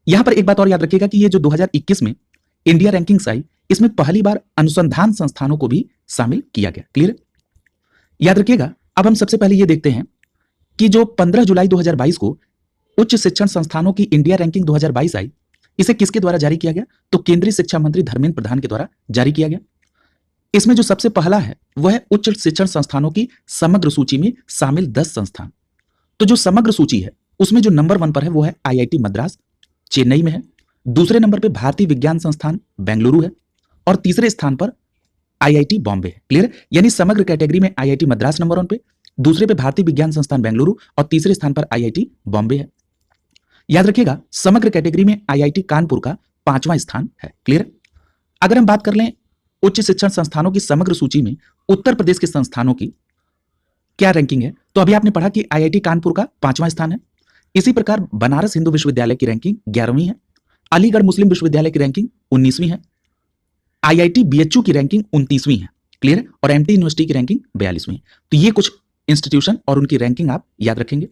यहां पर एक बात और याद रखिएगा कि ये जो 2021 में इंडिया रैंकिंग्स आई इसमें पहली बार अनुसंधान संस्थानों को भी शामिल किया गया। क्लियर? याद रखिएगा अब हम सबसे पहले ये देखते हैं कि जो 15 जुलाई 2022 को उच्च शिक्षण संस्थानों की इंडिया रैंकिंग 2022 आई, इसे किसके द्वारा जारी किया गया? तो केंद्रीय शिक्षा मंत्री धर्मेंद्र प्रधान के द्वारा जारी किया गया। इसमें जो सबसे पहला है वह है उच्च शिक्षण संस्थानों की समग्र सूची में शामिल 10 संस्थान। तो जो समग्र सूची है उसमें जो नंबर 1 पर है वो है IIT मद्रास, चेन्नई में है। दूसरे नंबर पर भारतीय विज्ञान संस्थान बेंगलुरु है और तीसरे स्थान पर IIT बॉम्बे है। क्लियर? यानी समग्र कैटेगरी में IIT मद्रास नंबर 1 पे, दूसरे पे भारतीय विज्ञान संस्थान बेंगलुरु और तीसरे स्थान पर IIT बॉम्बे है। याद रखिएगा समग्र कैटेगरी में IIT कानपुर का 5वां स्थान है। क्लियर? अगर हम बात कर लें उच्च शिक्षण संस्थानों की समग्र सूची में उत्तर प्रदेश के संस्थानों की क्या रैंकिंग है, तो अभी आपने पढ़ा कि IIT कानपुर का 5वां स्थान है। इसी प्रकार बनारस हिंदू विश्वविद्यालय की रैंकिंग 11वीं है, अलीगढ़ मुस्लिम विश्वविद्यालय की रैंकिंग 19वीं है, IIT BHU की रैंकिंग 29वीं है। क्लियर? और MT यूनिवर्सिटी की रैंकिंग 42वीं है। तो ये कुछ इंस्टीट्यूशन और उनकी रैंकिंग आप याद रखेंगे।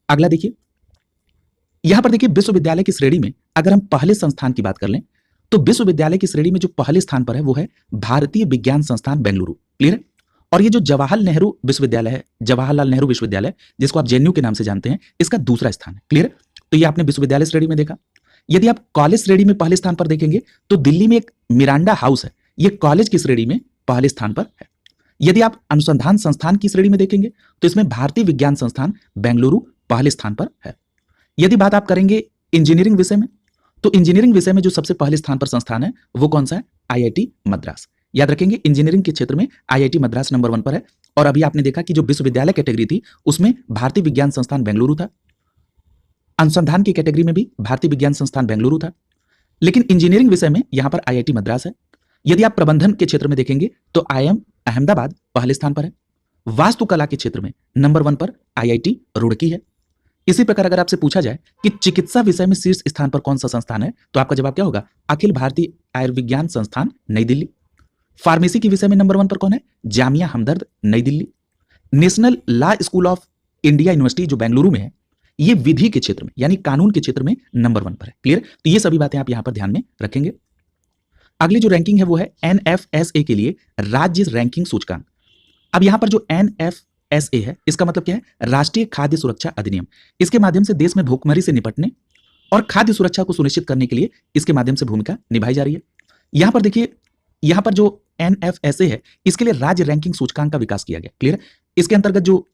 अगला देखिए, यहां पर देखिए विश्वविद्यालय की श्रेणी में अगर हम पहले संस्थान की बात कर लें तो विश्वविद्यालय की श्रेणी में जो पहले स्थान पर है वो है भारतीय विज्ञान संस्थान बेंगलुरु। क्लियर? और ये जो जवाहरलाल नेहरू विश्वविद्यालय है, जवाहरलाल नेहरू विश्वविद्यालय जिसको आप JNU के नाम से जानते हैं, इसका दूसरा स्थान है। क्लियर? तो ये आपने विश्वविद्यालय श्रेणी में देखा। यदि आप कॉलेज श्रेणी में पहले स्थान पर देखेंगे तो दिल्ली में एक मिरांडा हाउस है, ये कॉलेज की श्रेणी में पहले स्थान पर है। यदि आप अनुसंधान संस्थान की श्रेणी में देखेंगे तो इसमें भारतीय विज्ञान संस्थान बेंगलुरु पहले स्थान पर है। यदि बात आप करेंगे इंजीनियरिंग विषय में तो इंजीनियरिंग विषय में जो सबसे पहले स्थान पर संस्थान है वो कौन सा है? IIT मद्रास। याद रखेंगे इंजीनियरिंग के क्षेत्र में IIT मद्रास नंबर 1 पर है। और अभी आपने देखा कि जो विश्वविद्यालय कैटेगरी थी उसमें भारतीय विज्ञान संस्थान बेंगलुरु था, अनुसंधान की कैटेगरी में भी भारतीय विज्ञान संस्थान बेंगलुरु था, लेकिन इंजीनियरिंग विषय में यहां पर IIT मद्रास है। यदि आप प्रबंधन के क्षेत्र में देखेंगे तो IIM अहमदाबाद पहले स्थान पर है। वास्तुकला के क्षेत्र में नंबर 1 पर IIT रुड़की है। इसी प्रकार अगर आपसे पूछा जाए कि चिकित्सा विषय में शीर्ष स्थान पर कौन सा संस्थान है तो आपका जवाब क्या होगा? अखिल भारतीय आयुर्विज्ञान संस्थान नई दिल्ली। फार्मेसी के विषय में नंबर 1 पर कौन है? जामिया हमदर्द नई Delhi. National law school of India university जो बेंगलुरु में है, ये विधि के क्षेत्र में यानी कानून के क्षेत्र में नंबर 1 पर है। क्लियर? तो ये सभी बातें आप यहां पर ध्यान में रखेंगे। अगली जो रैंकिंग है वो है एनएफएसए के लिए राज्य रैंकिंग सूचकांक। अब यहां पर जो एनएफएसए है, इसका मतलब क्या है? राष्ट्रीय खाद्य सुरक्षा अधिनियम। इसके माध्यम से देश में भूखमरी से निपटने और खाद्य सुरक्षा को सुनिश्चित करने के लिए इसके माध्यम से भूमिका निभाई जा रही है। यहां पर देखिए, यहां पर जो एनएफएसए है, इसके लिए राज्य रैंकिंग सूचकांक का विकास किया गया। क्लियर? इसके अंतर्गत जो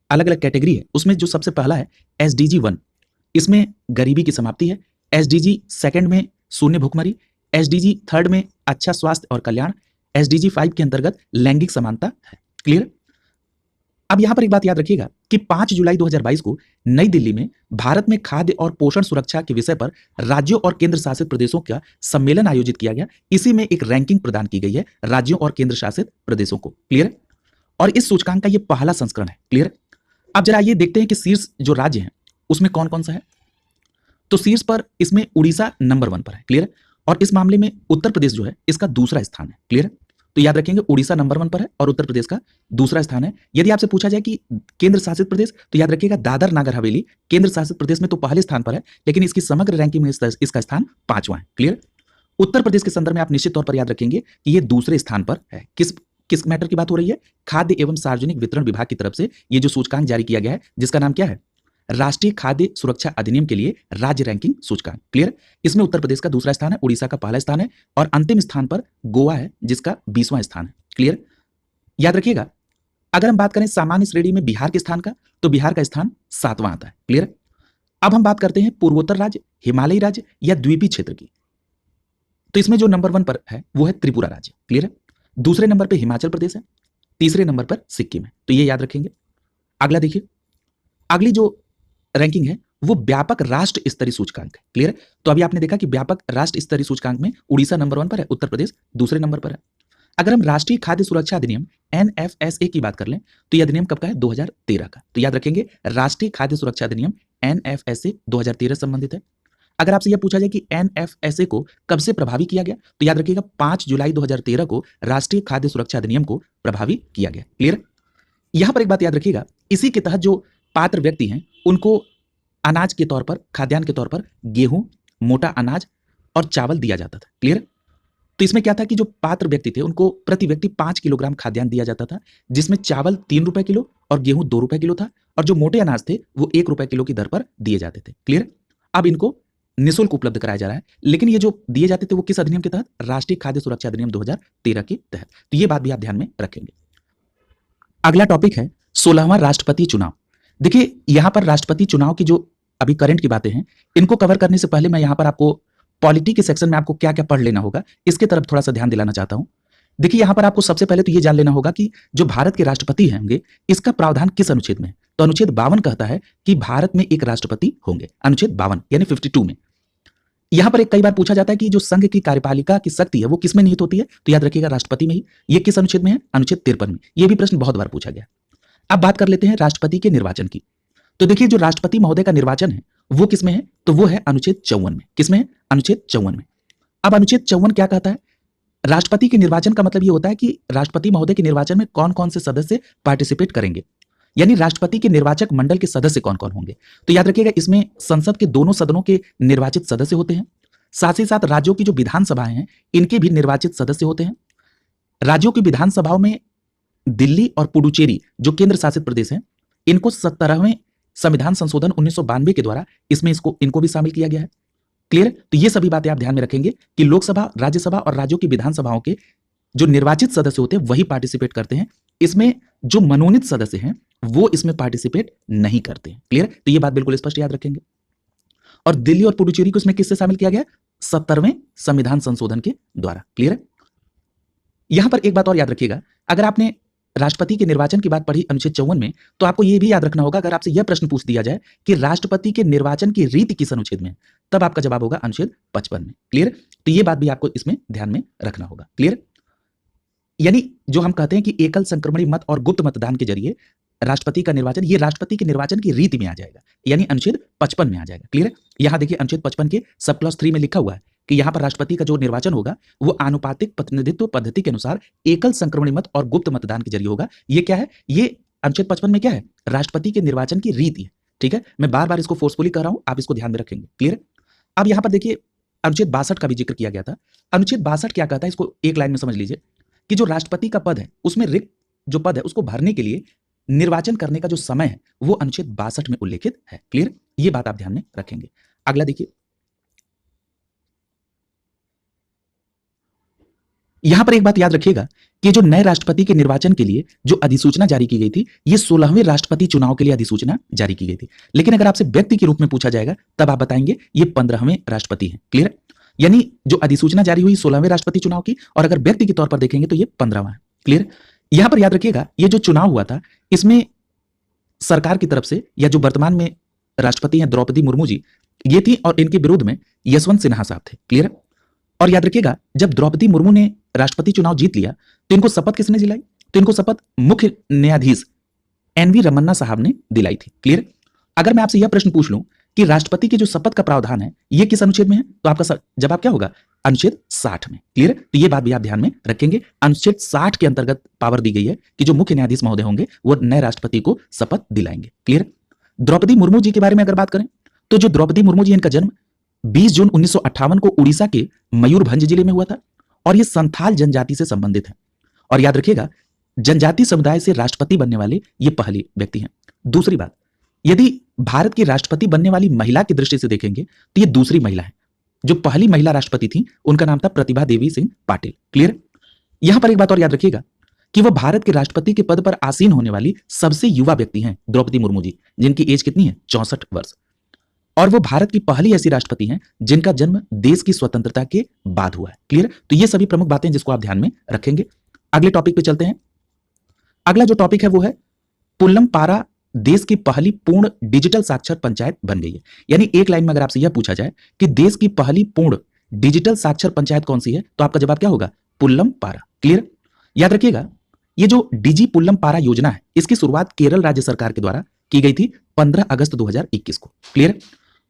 अलग अलग कैटेगरी है, उसमें जो सबसे पहला है एसडीजी 1, इसमें गरीबी की समाप्ति है। एसडीजी 2 में शून्य भूखमरी। एसडीजी 3 में अच्छा स्वास्थ्य और कल्याण। एसडीजी 5 के अंतर्गत लैंगिक समानता है। क्लियर? अब यहां पर एक बात याद रखिएगा कि 5 जुलाई 2022 को नई दिल्ली में भारत में खाद्य और पोषण सुरक्षा के विषय पर राज्यों और केंद्र शासित प्रदेशों का सम्मेलन आयोजित किया गया। इसी में एक रैंकिंग प्रदान की गई है राज्यों और केंद्र शासित प्रदेशों को। क्लियर? और इस सूचकांक का यह पहला संस्करण है। क्लियर? अब जरा ये देखते हैं कि शीर्ष जो राज्य हैं उसमें कौन कौन सा है। तो शीर्ष पर इसमें उड़ीसा नंबर 1 पर है। क्लियर? और इस मामले में उत्तर प्रदेश जो है इसका दूसरा स्थान है। क्लियर? तो याद रखेंगे उड़ीसा नंबर 1 पर है और उत्तर प्रदेश का दूसरा स्थान है। यदि आपसे पूछा जाए कि केंद्र शासित प्रदेश, तो याद रखिएगा दादर नागर हवेली केंद्र शासित प्रदेश में तो पहले स्थान पर है, लेकिन इसकी समग्र रैंकिंग में इसका स्थान 5वां है। क्लियर? उत्तर प्रदेश के संदर्भ में आप निश्चित तौर पर याद रखेंगे कि यह दूसरे स्थान पर है। किस मैटर की बात हो रही है? खाद्य एवं सार्वजनिक वितरण विभाग की तरफ से ये जो सूचकांक जारी किया गया है, जिसका नाम क्या है? राष्ट्रीय खाद्य सुरक्षा अधिनियम के लिए राज्य रैंकिंग सूचकांक। क्लियर? इसमें उत्तर प्रदेश का दूसरा स्थान है, उड़ीसा का पहला स्थान है और अंतिम स्थान पर गोवा है जिसका 20वां स्थान है। क्लियर? याद रखिएगा, अगर हम बात करें सामान्य श्रेणी में बिहार के स्थान का, तो बिहार का स्थान 7वां आता है। क्लियर? अब हम बात करते हैं पूर्वोत्तर राज्य, हिमालयी राज्य या द्वीपीय क्षेत्र की। तो इसमें जो नंबर 1 पर है वो है त्रिपुरा राज्य। क्लियर? दूसरे नंबर पर हिमाचल प्रदेश है, तीसरे नंबर पर सिक्किम है। तो ये याद रखेंगे। अगला देखिए, अगली जो रैंकिंग है वो व्यापक राष्ट्र स्तरीय सूचकांक है। क्लियर? तो अभी आपने देखा कि व्यापक राष्ट्र स्तरीय सूचकांक में उड़ीसा नंबर 1 पर है, उत्तर प्रदेश दूसरे नंबर पर है। अगर हम राष्ट्रीय खाद्य सुरक्षा अधिनियम एनएफएसए की बात कर लें, तो यह अधिनियम कब का है? 2013 का। तो याद रखेंगे राष्ट्रीय खाद्य सुरक्षा अधिनियम एनएफएसए 2013 संबंधित है। अगर आपसे यह पूछा जाए कि एनएफएसए को कब से प्रभावी किया गया, तो याद रखिएगा 5 जुलाई 2013 को राष्ट्रीय खाद्य सुरक्षा अधिनियम को प्रभावी किया गया। क्लियर? यहां पर एक बात याद रखिएगा, इसी के तहत जो पात्र व्यक्ति हैं उनको अनाज के तौर पर, खाद्यान्न के तौर पर गेहूं, मोटा अनाज और चावल दिया जाता था। क्लियर? तो इसमें क्या था कि जो पात्र व्यक्ति थे उनको प्रति व्यक्ति 5 किलोग्राम खाद्यान्न दिया जाता था, जिसमें चावल 3 रुपए किलो और गेहूं 2 रुपए किलो था, और जो मोटे अनाज थे वो 1 रुपए किलो की दर पर दिए जाते थे। क्लियर? अब इनको निःशुल्क उपलब्ध कराया जा रहा है, लेकिन ये जो दिए जाते थे वो किस अधिनियम के तहत? राष्ट्रीय खाद्य सुरक्षा अधिनियम 2013 के तहत। तो ये बात भी आप ध्यान में रखेंगे। अगला टॉपिक है 16वां राष्ट्रपति चुनाव। देखिए, यहां पर राष्ट्रपति चुनाव की जो अभी करंट की बातें हैं, इनको कवर करने से पहले मैं यहां पर आपको पॉलिटी के सेक्शन में आपको क्या क्या पढ़ लेना होगा, इसके तरफ थोड़ा सा ध्यान दिलाना चाहता हूं। देखिए, यहां पर आपको सबसे पहले तो ये जान लेना होगा कि जो भारत के राष्ट्रपति होंगे, इसका प्रावधान किस अनुच्छेद में है। तो अनुच्छेद 52 कहता है कि भारत में एक राष्ट्रपति होंगे। अनुच्छेद 52 यानी 52 में। यहां पर एक कई बार पूछा जाता है कि जो संघ की कार्यपालिका की शक्ति है वो किस में निहित होती है, तो याद रखिएगा राष्ट्रपति में ही। ये किस अनुच्छेद में है? अनुच्छेद 53 में। यह भी प्रश्न बहुत बार पूछा गया। अब बात कर लेते हैं राष्ट्रपति के निर्वाचन की। तो देखिए, जो राष्ट्रपति महोदय का निर्वाचन है वो किसमें है? तो वो है अनुच्छेद 54 में। किसमें है? अनुच्छेद 54 में। अब अनुच्छेद 54 क्या कहता है? राष्ट्रपति के निर्वाचन का मतलब ये होता है कि राष्ट्रपति महोदय के निर्वाचन में कौन कौन से सदस्य पार्टिसिपेट करेंगे, यानी राष्ट्रपति के निर्वाचक मंडल के सदस्य कौन कौन होंगे। तो याद रखिएगा, इसमें संसद के दोनों सदनों के निर्वाचित सदस्य होते हैं, साथ ही साथ राज्यों की जो विधानसभाएं हैं इनके भी निर्वाचित सदस्य होते हैं। राज्यों की विधानसभाओं में दिल्ली और पुडुचेरी जो केंद्र शासित प्रदेश हैं, इनको 17वें संविधान संशोधन 1992 के द्वारा इसमें इनको भी शामिल किया गया है। क्लियर? तो ये सभी बातें आप ध्यान में रखेंगे कि लोकसभा, राज्यसभा और राज्यों की विधानसभाओं के जो निर्वाचित सदस्य होते हैं वही पार्टिसिपेट करते हैं। इसमें जो मनोनीत सदस्य हैं वो इसमें पार्टिसिपेट नहीं करते हैं। क्लियर? तो ये बात बिल्कुल स्पष्ट याद रखेंगे। और दिल्ली और पुडुचेरी को इसमें किससे शामिल किया गया? 17वें संविधान संशोधन के द्वारा। क्लियर? यहां पर एक बात और याद रखिएगा, अगर आपने राष्ट्रपति के निर्वाचन की बात पढ़ी अनुच्छेद 54 में, तो आपको यह भी याद रखना होगा, अगर आपसे यह प्रश्न पूछ दिया जाए कि राष्ट्रपति के निर्वाचन की रीति किस अनुच्छेद में है, तब आपका जवाब होगा अनुच्छेद 55 में। क्लियर? तो यह बात भी आपको इसमें ध्यान में रखना होगा। क्लियर? यानी जो हम कहते हैं कि एकल संक्रमणी मत और गुप्त मतदान के जरिए राष्ट्रपति का निर्वाचन, ये राष्ट्रपति के निर्वाचन की रीति में आ जाएगा, यानी अनुच्छेद 55 में आ जाएगा। क्लियर? यहां देखिए अनुच्छेद 55 के सब क्लॉज 3 में लिखा हुआ है कि यहां पर राष्ट्रपति का जो निर्वाचन होगा वो आनुपातिक प्रतिनिधित्व पद्धति के अनुसार एकल संक्रमणी मत और गुप्त मतदान के जरिए होगा। ये क्या है? ये अनुच्छेद 55 में क्या है? राष्ट्रपति के निर्वाचन की रीति है। ठीक है, मैं बार बार इसको फोर्सफुली कर रहा हूं, आप इसको ध्यान में रखेंगे। क्लियर? अब यहां पर देखिए अनुच्छेद 62 का भी जिक्र किया गया था। अनुच्छेद 62 क्या कहता है, इसको एक लाइन में समझ लीजिए कि जो राष्ट्रपति का पद है उसमें रिक्त जो पद है उसको भरने के लिए निर्वाचन करने का जो समय है वो अनुच्छेद 62 में उल्लेखित है। क्लियर? ये बात आप ध्यान में रखेंगे। अगला देखिए, यहां पर एक बात याद रखिएगा कि जो नए राष्ट्रपति के निर्वाचन के लिए जो अधिसूचना जारी की गई थी, ये 16वें राष्ट्रपति चुनाव के लिए अधिसूचना जारी की गई थी। लेकिन अगर आपसे व्यक्ति के रूप में पूछा जाएगा तब आप बताएंगे ये 15वें राष्ट्रपति हैं। क्लियर? यानी जो अधिसूचना जारी हुई 16वें राष्ट्रपति चुनाव की, और अगर व्यक्ति के तौर पर देखेंगे तो ये 15वां है। क्लियर? यहां पर याद रखिएगा ये जो चुनाव हुआ था इसमें सरकार की तरफ से या जो वर्तमान में राष्ट्रपति हैं द्रौपदी मुर्मू जी, ये थी, और इनके विरोध में यशवंत सिन्हा साहब थे। क्लियर? और याद रखिएगा जब द्रौपदी मुर्मू ने राष्ट्रपति चुनाव जीत लिया तो इनको शपथ किसने दिलाई? तो इनको शपथ मुख्य न्यायाधीश एनवी रमन्ना साहब ने दिलाई थी। क्लियर? अगर मैं आपसे यह प्रश्न पूछ लूं कि राष्ट्रपति के जो शपथ का प्रावधान है ये किस अनुच्छेद में है, तो आपका जवाब क्या होगा? अनुच्छेद 60 में। क्लियर? तो ये बात भी आप ध्यान में रखेंगे। अनुच्छेद 60 के अंतर्गत पावर दी गई है कि जो मुख्य न्यायाधीश महोदय होंगे वो नए राष्ट्रपति को शपथ दिलाएंगे। क्लियर? द्रौपदी मुर्मू जी के बारे में अगर बात करें तो जो द्रौपदी मुर्मू जी, इनका जन्म 20 जून 1958 को उड़ीसा के मयूरभंज जिले में हुआ था और ये संथाल जनजाति से संबंधित है। और याद रखिएगा जनजाति समुदाय से राष्ट्रपति बनने वाले ये पहले व्यक्ति हैं। दूसरी बात, यदि भारत की राष्ट्रपति बनने वाली महिला की दृष्टि से देखेंगे तो ये दूसरी महिला है। जो पहली महिला राष्ट्रपति थी उनका नाम था प्रतिभा देवी सिंह पाटिल। क्लियर? यहां पर एक बात और याद रखिएगा कि वह भारत के राष्ट्रपति के पद पर आसीन होने वाली सबसे युवा व्यक्ति हैं द्रौपदी मुर्मू जी, जिनकी एज कितनी है? 64 वर्ष। और वो भारत की पहली ऐसी राष्ट्रपति हैं जिनका जन्म देश की स्वतंत्रता के बाद हुआ है। क्लियर? तो ये सभी प्रमुख बातें जिसको आप ध्यान में रखेंगे। अगले टॉपिक पे चलते हैं। अगला जो टॉपिक है वो है पुल्लमपारा देश की पहली पूर्ण डिजिटल साक्षर पंचायत बन गई है। यानी एक लाइन में अगर आपसे यह पूछा जाए कि देश की पहली पूर्ण डिजिटल साक्षर पंचायत कौन सी है, तो आपका जवाब क्या होगा? पुल्लमपारा। क्लियर? याद रखिएगा ये जो डीजी पुल्लमपारा योजना है इसकी शुरुआत केरल राज्य सरकार के द्वारा की गई थी 15 अगस्त 2021 को। क्लियर?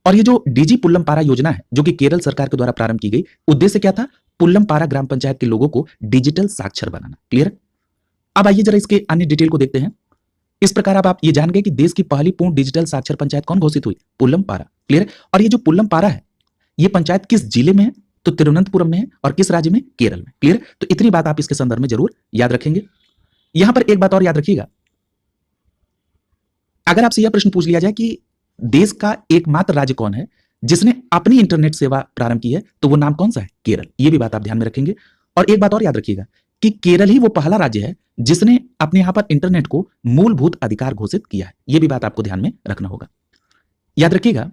और ये जो डीजी पुल्लमपारा योजना है जो कि केरल सरकार के द्वारा प्रारंभ की गई, उद्देश्य क्या था? पुल्लमपारा ग्राम पंचायत के लोगों को डिजिटल साक्षर बनाना। क्लियर? अब आइए जरा इसके अन्य डिटेल को देखते हैं। इस प्रकार अब आप ये जान गए कि देश की पहली पूर्ण डिजिटल साक्षर पंचायत कौन घोषित हुई? पुल्लमपारा। क्लियर? और ये जो पुल्लमपारा है ये पंचायत किस जिले में है? तो तिरुवनंतपुरम में है। और किस राज्य में? केरल में। क्लियर? तो इतनी बात आप इसके संदर्भ में जरूर याद रखेंगे। यहां पर एक बात और याद रखिएगा, अगर आपसे यह प्रश्न पूछ लिया जाए कि देश का एकमात्र राज्य कौन है जिसने अपनी इंटरनेट सेवा प्रारंभ की है, तो वो नाम कौन सा है? केरल। ये भी बात आप ध्यान में रखेंगे। और एक बात और याद रखिएगा कि केरल ही वो पहला राज्य है जिसने अपने यहां पर इंटरनेट को मूलभूत अधिकार घोषित किया है। यह भी बात आपको ध्यान में रखना होगा। याद रखिएगा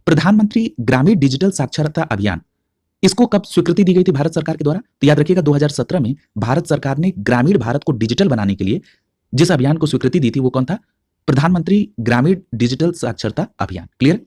प्रधानमंत्री ग्रामीण डिजिटल साक्षरता अभियान, इसको कब स्वीकृति दी गई थी भारत सरकार के द्वारा? तो याद रखिएगा 2017 में भारत सरकार ने ग्रामीण भारत को डिजिटल बनाने के लिए जिस अभियान को स्वीकृति दी थी वो कौन था? प्रधानमंत्री ग्रामीण डिजिटल साक्षरता अभियान। क्लियर?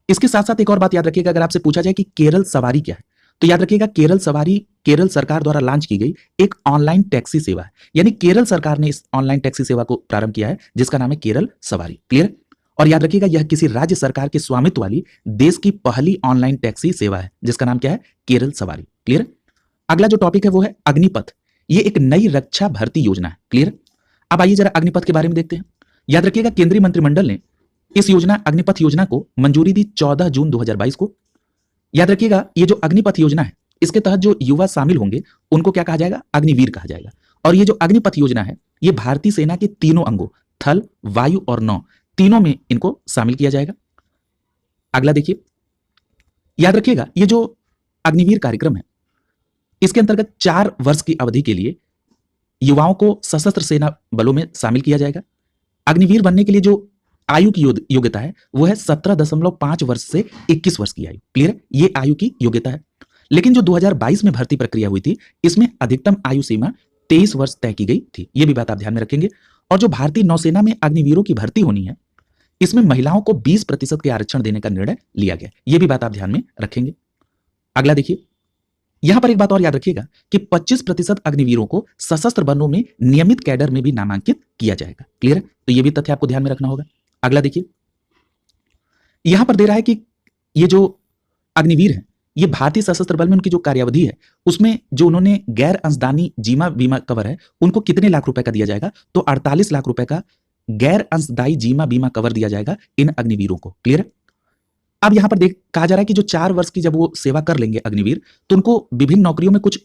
इसके साथ साथ एक और बात याद रखिएगा, अगर आपसे पूछा जाए कि केरल सवारी क्या है, तो याद रखिएगा केरल सवारी केरल सरकार द्वारा लॉन्च की गई एक ऑनलाइन टैक्सी सेवा है। यानी केरल सरकार ने इस ऑनलाइन टैक्सी सेवा को प्रारंभ किया है जिसका नाम है केरल सवारी। क्लियर? और याद रखिएगा यह किसी राज्य सरकार के स्वामित्व वाली देश की पहली ऑनलाइन टैक्सी सेवा है जिसका नाम क्या है? केरल सवारी। क्लियर? अगला जो टॉपिक है वो है अग्निपथ। ये एक नई रक्षा भर्ती योजना है। क्लियर? अब आइए जरा अग्निपथ के बारे में देखते हैं। याद रखिएगा केंद्रीय मंत्रिमंडल ने इस योजना अग्निपथ योजना को मंजूरी दी 14 जून 2022 को। याद रखिएगा ये जो अग्निपथ योजना है इसके तहत जो युवा शामिल होंगे उनको क्या कहा जाएगा? अग्निवीर कहा जाएगा। और ये जो अग्निपथ योजना है ये भारतीय सेना के तीनों अंगों थल, वायु और नौ तीनों में इनको शामिल किया जाएगा। अगला देखिए, याद रखिएगा ये जो अग्निवीर कार्यक्रम है इसके अंतर्गत 4 वर्ष की अवधि के लिए युवाओं को सशस्त्र सेना बलों में शामिल किया जाएगा। अग्निवीर बनने के लिए जो आयु की योग्यता है वो है 17.5 वर्ष से 21 वर्ष की आयु। क्लियर? ये आयु की योग्यता है। लेकिन जो 2022 में भर्ती प्रक्रिया हुई थी इसमें अधिकतम आयु सीमा 23 वर्ष तय की गई थी। ये भी बात आप ध्यान में रखेंगे। और जो भारतीय नौसेना में अग्निवीरों की भर्ती होनी है इसमें महिलाओं को 20% के आरक्षण देने का निर्णय लिया गया। ये भी बात आप ध्यान में रखेंगे। अगला देखिए, यहां पर एक बात और याद रखिएगा कि 25% अग्निवीरों को सशस्त्र बलों में नियमित कैडर में भी नामांकित किया जाएगा। क्लियर है? तो यह भी तथ्य आपको ध्यान में रखना होगा। अगला देखिए, यहां पर दे रहा है कि ये जो अग्निवीर है ये भारतीय सशस्त्र बल में उनकी जो कार्यावधि है उसमें जो उन्होंने गैर अंशदानी जीमा बीमा कवर है उनको कितने लाख रुपए का दिया जाएगा, तो 48 लाख रुपए का गैर अंशदायी जीमा बीमा कवर दिया जाएगा इन अग्निवीरों को। क्लियर है? अब यहां पर देख कहा जा रहा है कि जो 4 वर्ष की जब वो सेवा कर लेंगे अग्निवीर, तो उनको विभिन्न नौकरियों में कुछ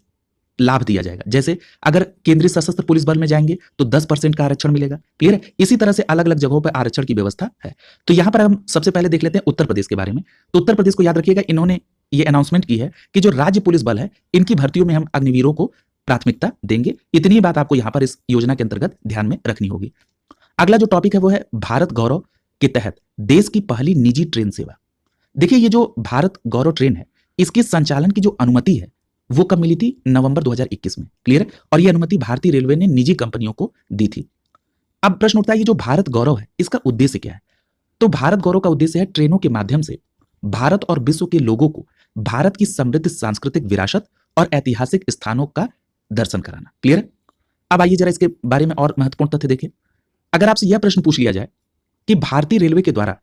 लाभ दिया जाएगा। जैसे अगर केंद्रीय सशस्त्र पुलिस बल में जाएंगे तो 10% का आरक्षण मिलेगा। क्लियर है? इसी तरह से अलग अलग जगहों पर आरक्षण की व्यवस्था है। तो यहां पर हम सबसे पहले देख लेते हैं उत्तर प्रदेश के बारे में। तो उत्तर प्रदेश को याद रखिएगा, इन्होंने ये अनाउंसमेंट की है कि जो राज्य पुलिस बल है इनकी भर्तियों में हम अग्निवीरों को प्राथमिकता देंगे। इतनी बात आपको यहां पर इस योजना के अंतर्गत ध्यान में रखनी होगी। अगला जो टॉपिक है वो है भारत गौरव के तहत देश की पहली निजी ट्रेन सेवा। देखिए, ये जो भारत गौरव ट्रेन है इसके संचालन की जो अनुमति है वो कब मिली थी? नवंबर 2021 में। क्लियर है? और ये अनुमति भारतीय रेलवे ने निजी कंपनियों को दी थी। अब प्रश्न उठता है ये जो भारत गौरव है इसका उद्देश्य क्या है? तो भारत गौरव का उद्देश्य है ट्रेनों के माध्यम से भारत और विश्व के लोगों को भारत की समृद्ध सांस्कृतिक विरासत और ऐतिहासिक स्थानों का दर्शन कराना। क्लियर है? अब आइए जरा इसके बारे में और महत्वपूर्ण तथ्य देखें। अगर आपसे यह प्रश्न पूछ लिया जाए कि भारतीय रेलवे के द्वारा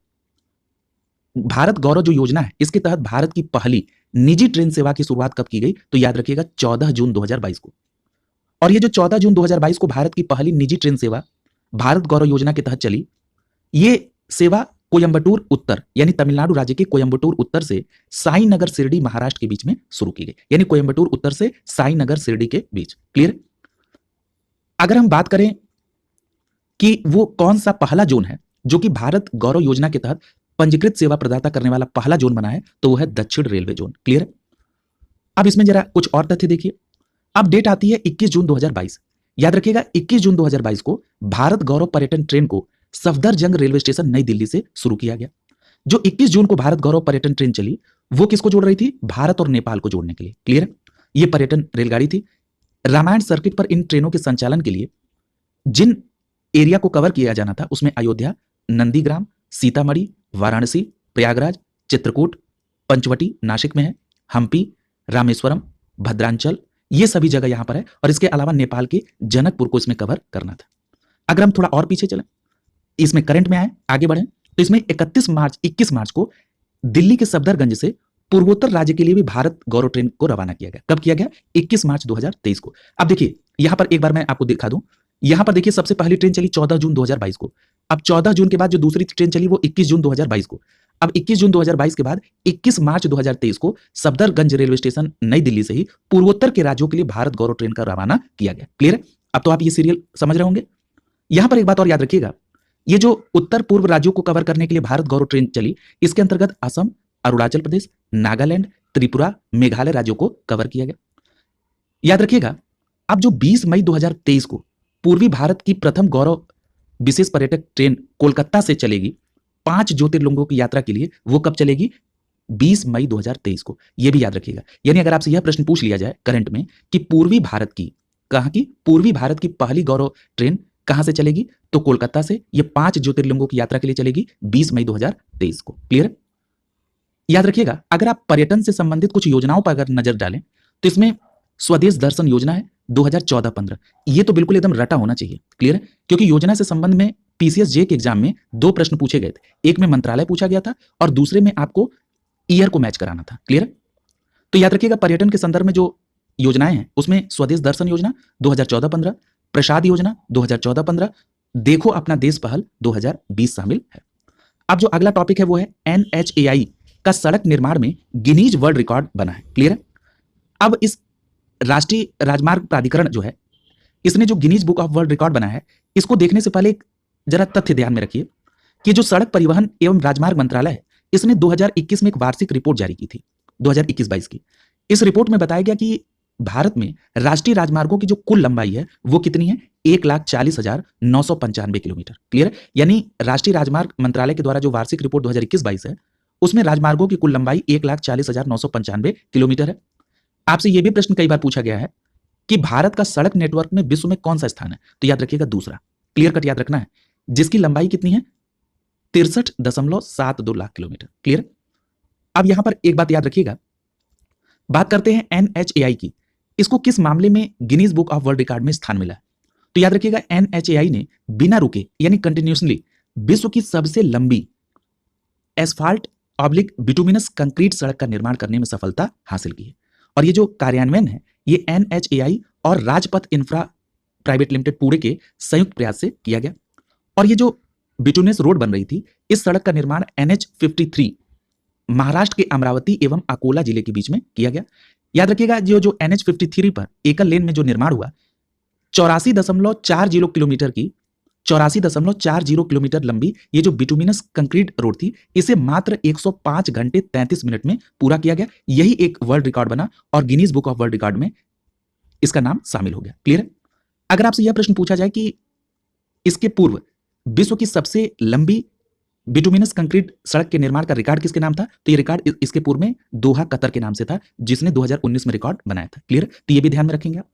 भारत गौरव जो योजना है इसके तहत भारत की पहली निजी ट्रेन सेवा की शुरुआत कब की गई, तो याद रखिएगा 14 जून 2022 को। और ये जो 14 जून 2022 को भारत की पहली निजी ट्रेन सेवा भारत गौरव योजना के तहत चली, ये सेवा कोयंबटूर उत्तर यानी तमिलनाडु राज्य के कोयंबटूर उत्तर से साईनगर शिरडी महाराष्ट्र के बीच में शुरू की गई। यानी कोयंबटूर उत्तर से साईनगर शिरडी के बीच। क्लियर? अगर हम बात करें कि वो कौन सा पहला जोन है जो कि भारत गौरव योजना के तहत पंजीकृत सेवा प्रदाता करने वाला पहला जोन बना है, तो वो है दक्षिण रेलवे जोन। क्लियर? अब इसमें जरा कुछ और तथ्य देखिए। अब डेट आती है 21 जून 2022। याद रखिएगा 21 जून 2022 को भारत गौरव पर्यटन ट्रेन को सफदरजंग रेलवे स्टेशन नई दिल्ली से शुरू किया गया। जो 21 जून को भारत गौरव पर्यटन ट्रेन चली वो किसको जोड़ रही थी? भारत और नेपाल को जोड़ने के लिए। क्लियर? ये पर्यटन रेलगाड़ी थी। रामायण सर्किट पर इन ट्रेनों के संचालन के लिए जिन एरिया को कवर किया जाना था उसमें अयोध्या, नंदीग्राम, सीतामढ़ी, वाराणसी, प्रयागराज, चित्रकूट, पंचवटी नासिक में है, हम्पी, रामेश्वरम, भद्रांचल, ये सभी जगह यहां पर है। और इसके अलावा नेपाल के जनकपुर को इसमें कवर करना था। अगर हम थोड़ा और पीछे चलें, इसमें करंट में आए, आगे बढ़े, तो इसमें 21 मार्च को दिल्ली के सफदरगंज से पूर्वोत्तर राज्य के लिए भी भारत गौरव ट्रेन को रवाना किया गया। कब किया गया? 21 मार्च 2023 को। अब देखिए यहां पर एक बार मैं आपको दिखा दूं। यहां पर देखिए सबसे पहली ट्रेन चली 14 जून 2022 को। अब 14 जून के बाद जो दूसरी ट्रेन चली वो 21 जून 2022 को। अब 21 जून 2022 के बाद 21 मार्च 2023 को सफदरगंज रेलवे स्टेशन नई दिल्ली से ही पूर्वोत्तर के राज्यों के लिए भारत गौरव ट्रेन का रवाना किया गया। क्लियर है? अब तो आप ये सीरियल समझ रहे होंगे। यहां पर एक बात और याद रखिएगा, ये जो उत्तर पूर्व राज्यों को कवर करने के लिए भारत गौरव ट्रेन चली, इसके अंतर्गत असम, अरुणाचल प्रदेश, नागालैंड, त्रिपुरा, मेघालय राज्यों को कवर किया गया। याद रखिएगा, अब जो 20 मई 2023 को पूर्वी भारत की प्रथम गौरव विशेष पर्यटक ट्रेन कोलकाता से चलेगी 5 ज्योतिर्लिंगों की यात्रा के लिए, वो कब चलेगी? 20 मई 2023 को। यह भी याद रखिएगा। यानी अगर आपसे यह प्रश्न पूछ लिया जाए करंट में कि पूर्वी भारत की पहली गौरव ट्रेन कहां से चलेगी, तो कोलकाता से ये 5 ज्योतिर्लिंगों की यात्रा के लिए चलेगी 20 मई 2023 को। क्लियर? याद रखिएगा, अगर आप पर्यटन से संबंधित कुछ योजनाओं पर अगर नजर डालें तो इसमें स्वदेश दर्शन योजना है 2014-15। ये तो बिल्कुल एकदम रटा होना चाहिए। क्लियर है? क्योंकि योजना से संबंध में पीसीएस जे के एग्जाम में 2 प्रश्न पूछे गए थे। एक में मंत्रालय पूछा गया था और दूसरे में आपको ईयर को मैच कराना था। क्लियर है? तो याद रखिएगा, पर्यटन के संदर्भ में जो योजनाएं हैं उसमें स्वदेश दर्शन योजना 2014-15, प्रसाद योजना 2014-15, देखो अपना देश पहल 2020 शामिल है। अब जो अगला टॉपिक है वो है NHAI का सड़क निर्माण में गिनीज वर्ल्ड रिकॉर्ड बना है। क्लियर है? अब इस राष्ट्रीय राजमार्ग प्राधिकरण जो है इसने जो Guinness book of world record बनाया है, इसको देखने से पहले एक जरा तथ्य ध्यान में रखिए कि जो सड़क परिवहन एवं राजमार्ग मंत्रालय है इसने 2021 में एक वार्षिक रिपोर्ट जारी की थी, 2021-22 की। इस रिपोर्ट में बताया गया कि भारत में राष्ट्रीय राजमार्गों की जो कुल लंबाई है वो कितनी है? 1,40,995 किलोमीटर। क्लियर? यानी राष्ट्रीय राजमार्ग मंत्रालय के द्वारा जो वार्षिक रिपोर्ट 2021-22 है उसमें राजमार्गों की कुल लंबाई 1,40,995 किलोमीटर है। आपसे यह भी प्रश्न कई बार पूछा गया है कि भारत का सड़क नेटवर्क में विश्व में कौन सा स्थान है, तो याद रखिएगा दूसरा। क्लियर कट याद रखना है, जिसकी लंबाई कितनी है? 63.72 लाख किलोमीटर। क्लियर? अब यहां पर एक बात याद रखिएगा, बात करते हैं NHAI की। इसको किस मामले में Guinness book of world record में स्थान मिला है, तो याद रखिएगा NHAI ने बिना रुके यानी कंटिन्यूसली विश्व की सबसे लंबी एस्फाल्ट ऑब्लिक बिटुमिनस कंक्रीट सड़क का निर्माण करने में सफलता हासिल की है। और ये जो कार्यान्वयन है ये NHAI और राजपथ इंफ्रा प्राइवेट लिमिटेड पूरे के संयुक्त प्रयास से किया गया। और ये जो बिटुमिनस रोड बन रही थी, इस सड़क का निर्माण NH53 महाराष्ट्र के अमरावती एवं अकोला जिले के बीच में किया गया। याद रखिएगा, जो NH53 पर एकल लेन में जो निर्माण हुआ 84.40 किलोमीटर लंबी ये जो बिटुमिनस कंक्रीट रोड थी, इसे मात्र 105 घंटे 33 मिनट में पूरा किया गया। यही एक वर्ल्ड रिकॉर्ड बना और Guinness book of world record में इसका नाम शामिल हो गया। क्लियर है? अगर आपसे यह प्रश्न पूछा जाए कि इसके पूर्व विश्व की सबसे लंबी बिटुमिनस कंक्रीट सड़क के निर्माण का रिकॉर्ड किसके नाम था, तो ये रिकॉर्ड इसके पूर्व में दोहा कतर के नाम से था, जिसने 2019 में रिकॉर्ड बनाया था। क्लियर? तो ये भी ध्यान में रखेंगे आप।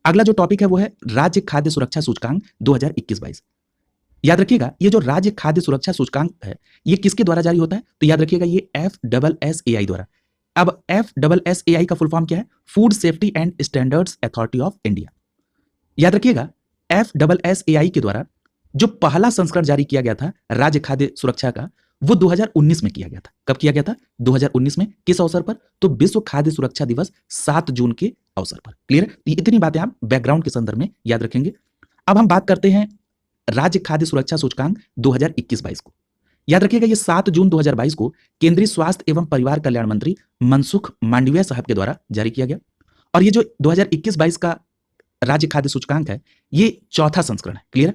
अगला जो टॉपिक है वो है राज्य खाद्य सुरक्षा सूचकांक 2021-22। याद रखिएगा, ये जो राज्य खाद्य सुरक्षा सूचकांक है ये किसके द्वारा जारी होता है, तो याद रखिएगा ये FSSAI द्वारा। अब FSSAI का फुल फॉर्म क्या है? Food safety and standards authority of India. याद रखिएगा, FSSAI के द्वारा जो पहला संस्करण जारी किया गया था राज्य खाद्य सुरक्षा का, वो 2019 में किया गया था। कब किया गया था? 2019 में। किस अवसर पर? तो विश्व खाद्य सुरक्षा दिवस 7 जून के अवसर पर। क्लियर? तो इतनी बातें आप बैकग्राउंड के संदर्भ में याद रखेंगे। अब हम बात करते हैं राज्य खाद्य सुरक्षा सूचकांक 2021-22 को। याद रखिएगा, ये 7 जून 2022 को केंद्रीय स्वास्थ्य एवं परिवार कल्याण मंत्री मनसुख मांडविया साहब के द्वारा जारी किया गया। और ये जो 2021-22 का राज्य खाद्य सूचकांक है ये चौथा संस्करण है। क्लियर?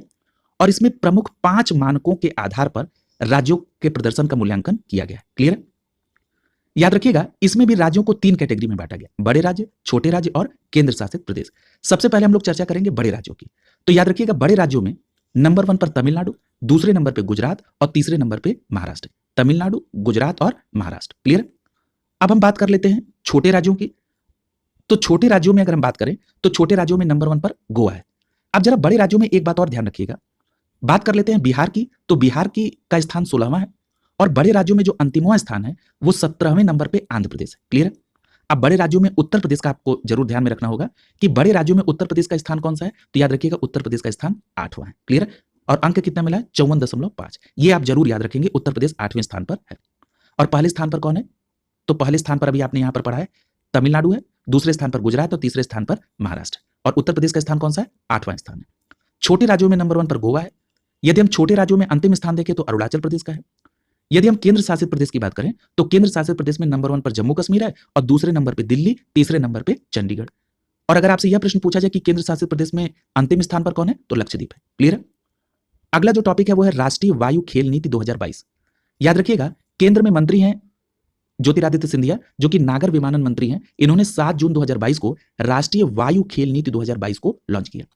और इसमें प्रमुख 5 मानकों के आधार पर राज्यों के प्रदर्शन का मूल्यांकन किया गया है। क्लियर? याद रखिएगा, इसमें भी राज्यों को 3 कैटेगरी में बांटा गया, बड़े राज्य, छोटे राज्य और केंद्र शासित प्रदेश। सबसे पहले हम लोग चर्चा करेंगे बड़े राज्यों की। तो याद रखिएगा, बड़े राज्यों में नंबर 1 पर तमिलनाडु, दूसरे नंबर पे गुजरात और तीसरे नंबर पे महाराष्ट्र। तमिलनाडु, गुजरात और महाराष्ट्र। क्लियर? अब हम बात कर लेते हैं छोटे राज्यों की। तो छोटे राज्यों में अगर हम बात करें तो छोटे राज्यों में नंबर 1 पर गोवा है। अब जरा बड़े राज्यों में एक बात और ध्यान रखिएगा, बात कर लेते हैं बिहार की। तो बिहार की का स्थान 16वां है और बड़े राज्यों में जो अंतिमवां स्थान है वो 17वें नंबर पे आंध्र प्रदेश है। क्लियर? अब बड़े राज्यों में उत्तर प्रदेश का आपको जरूर ध्यान में रखना होगा कि बड़े राज्यों में उत्तर प्रदेश का स्थान कौन सा है, तो याद रखिएगा उत्तर प्रदेश का स्थान 8वां है। क्लियर? और अंक कितना मिला है? 54.5। ये आप जरूर याद रखेंगे, उत्तर प्रदेश 8वें स्थान पर है। और पहले स्थान पर कौन है? तो पहले स्थान पर अभी आपने यहां पर पढ़ा है तमिलनाडु है, दूसरे स्थान पर गुजरात और तीसरे स्थान पर महाराष्ट्र। और उत्तर प्रदेश का स्थान कौन सा है? 8वां स्थान है। छोटे राज्यों में नंबर 1 पर गोवा है। यदि हम छोटे राज्यों में अंतिम स्थान देखें तो अरुणाचल प्रदेश का है। यदि हम केंद्र शासित प्रदेश की बात करें तो केंद्र शासित प्रदेश में नंबर 1 पर जम्मू कश्मीर है और दूसरे नंबर पे दिल्ली, तीसरे नंबर पे चंडीगढ़। और अगर आपसे यह प्रश्न पूछा जाए कि केंद्र शासित प्रदेश में अंतिम स्थान पर कौन है, तो लक्षद्वीप है। क्लियर? अगला जो टॉपिक है वो है राष्ट्रीय वायु खेल नीति 2022। याद रखिएगा, केंद्र में मंत्री हैं ज्योतिरादित्य सिंधिया, जो कि नागर विमानन मंत्री हैं। इन्होंने 7 जून 2022 को राष्ट्रीय वायु खेल नीति 2022 को लॉन्च किया।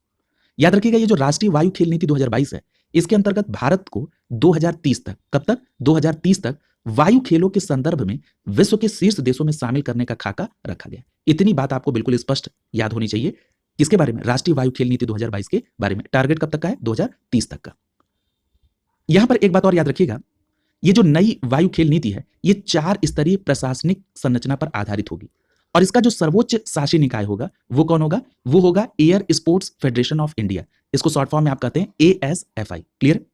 याद रखिएगा, ये जो राष्ट्रीय वायु खेल नीति 2022 है, इसके अंतर्गत भारत को 2030 तक, कब तक? 2030 तक वायु खेलों के संदर्भ में विश्व के शीर्ष देशों में शामिल करने का खाका रखा गया। इतनी बात आपको बिल्कुल स्पष्ट याद होनी चाहिए। किसके बारे में? राष्ट्रीय वायु खेल नीति 2022 के बारे में। टारगेट कब तक का है? 2030 तक का। यहां पर एक बात और याद रखिएगा, ये जो नई वायु खेल नीति है ये 4 स्तरीय प्रशासनिक संरचना पर आधारित होगी। और इसका जो सर्वोच्च शासी निकाय होगा वो कौन होगा? वो होगा air sports federation of India. इसको शॉर्ट फॉर्म में आप कहते हैं ASFI। क्लियर?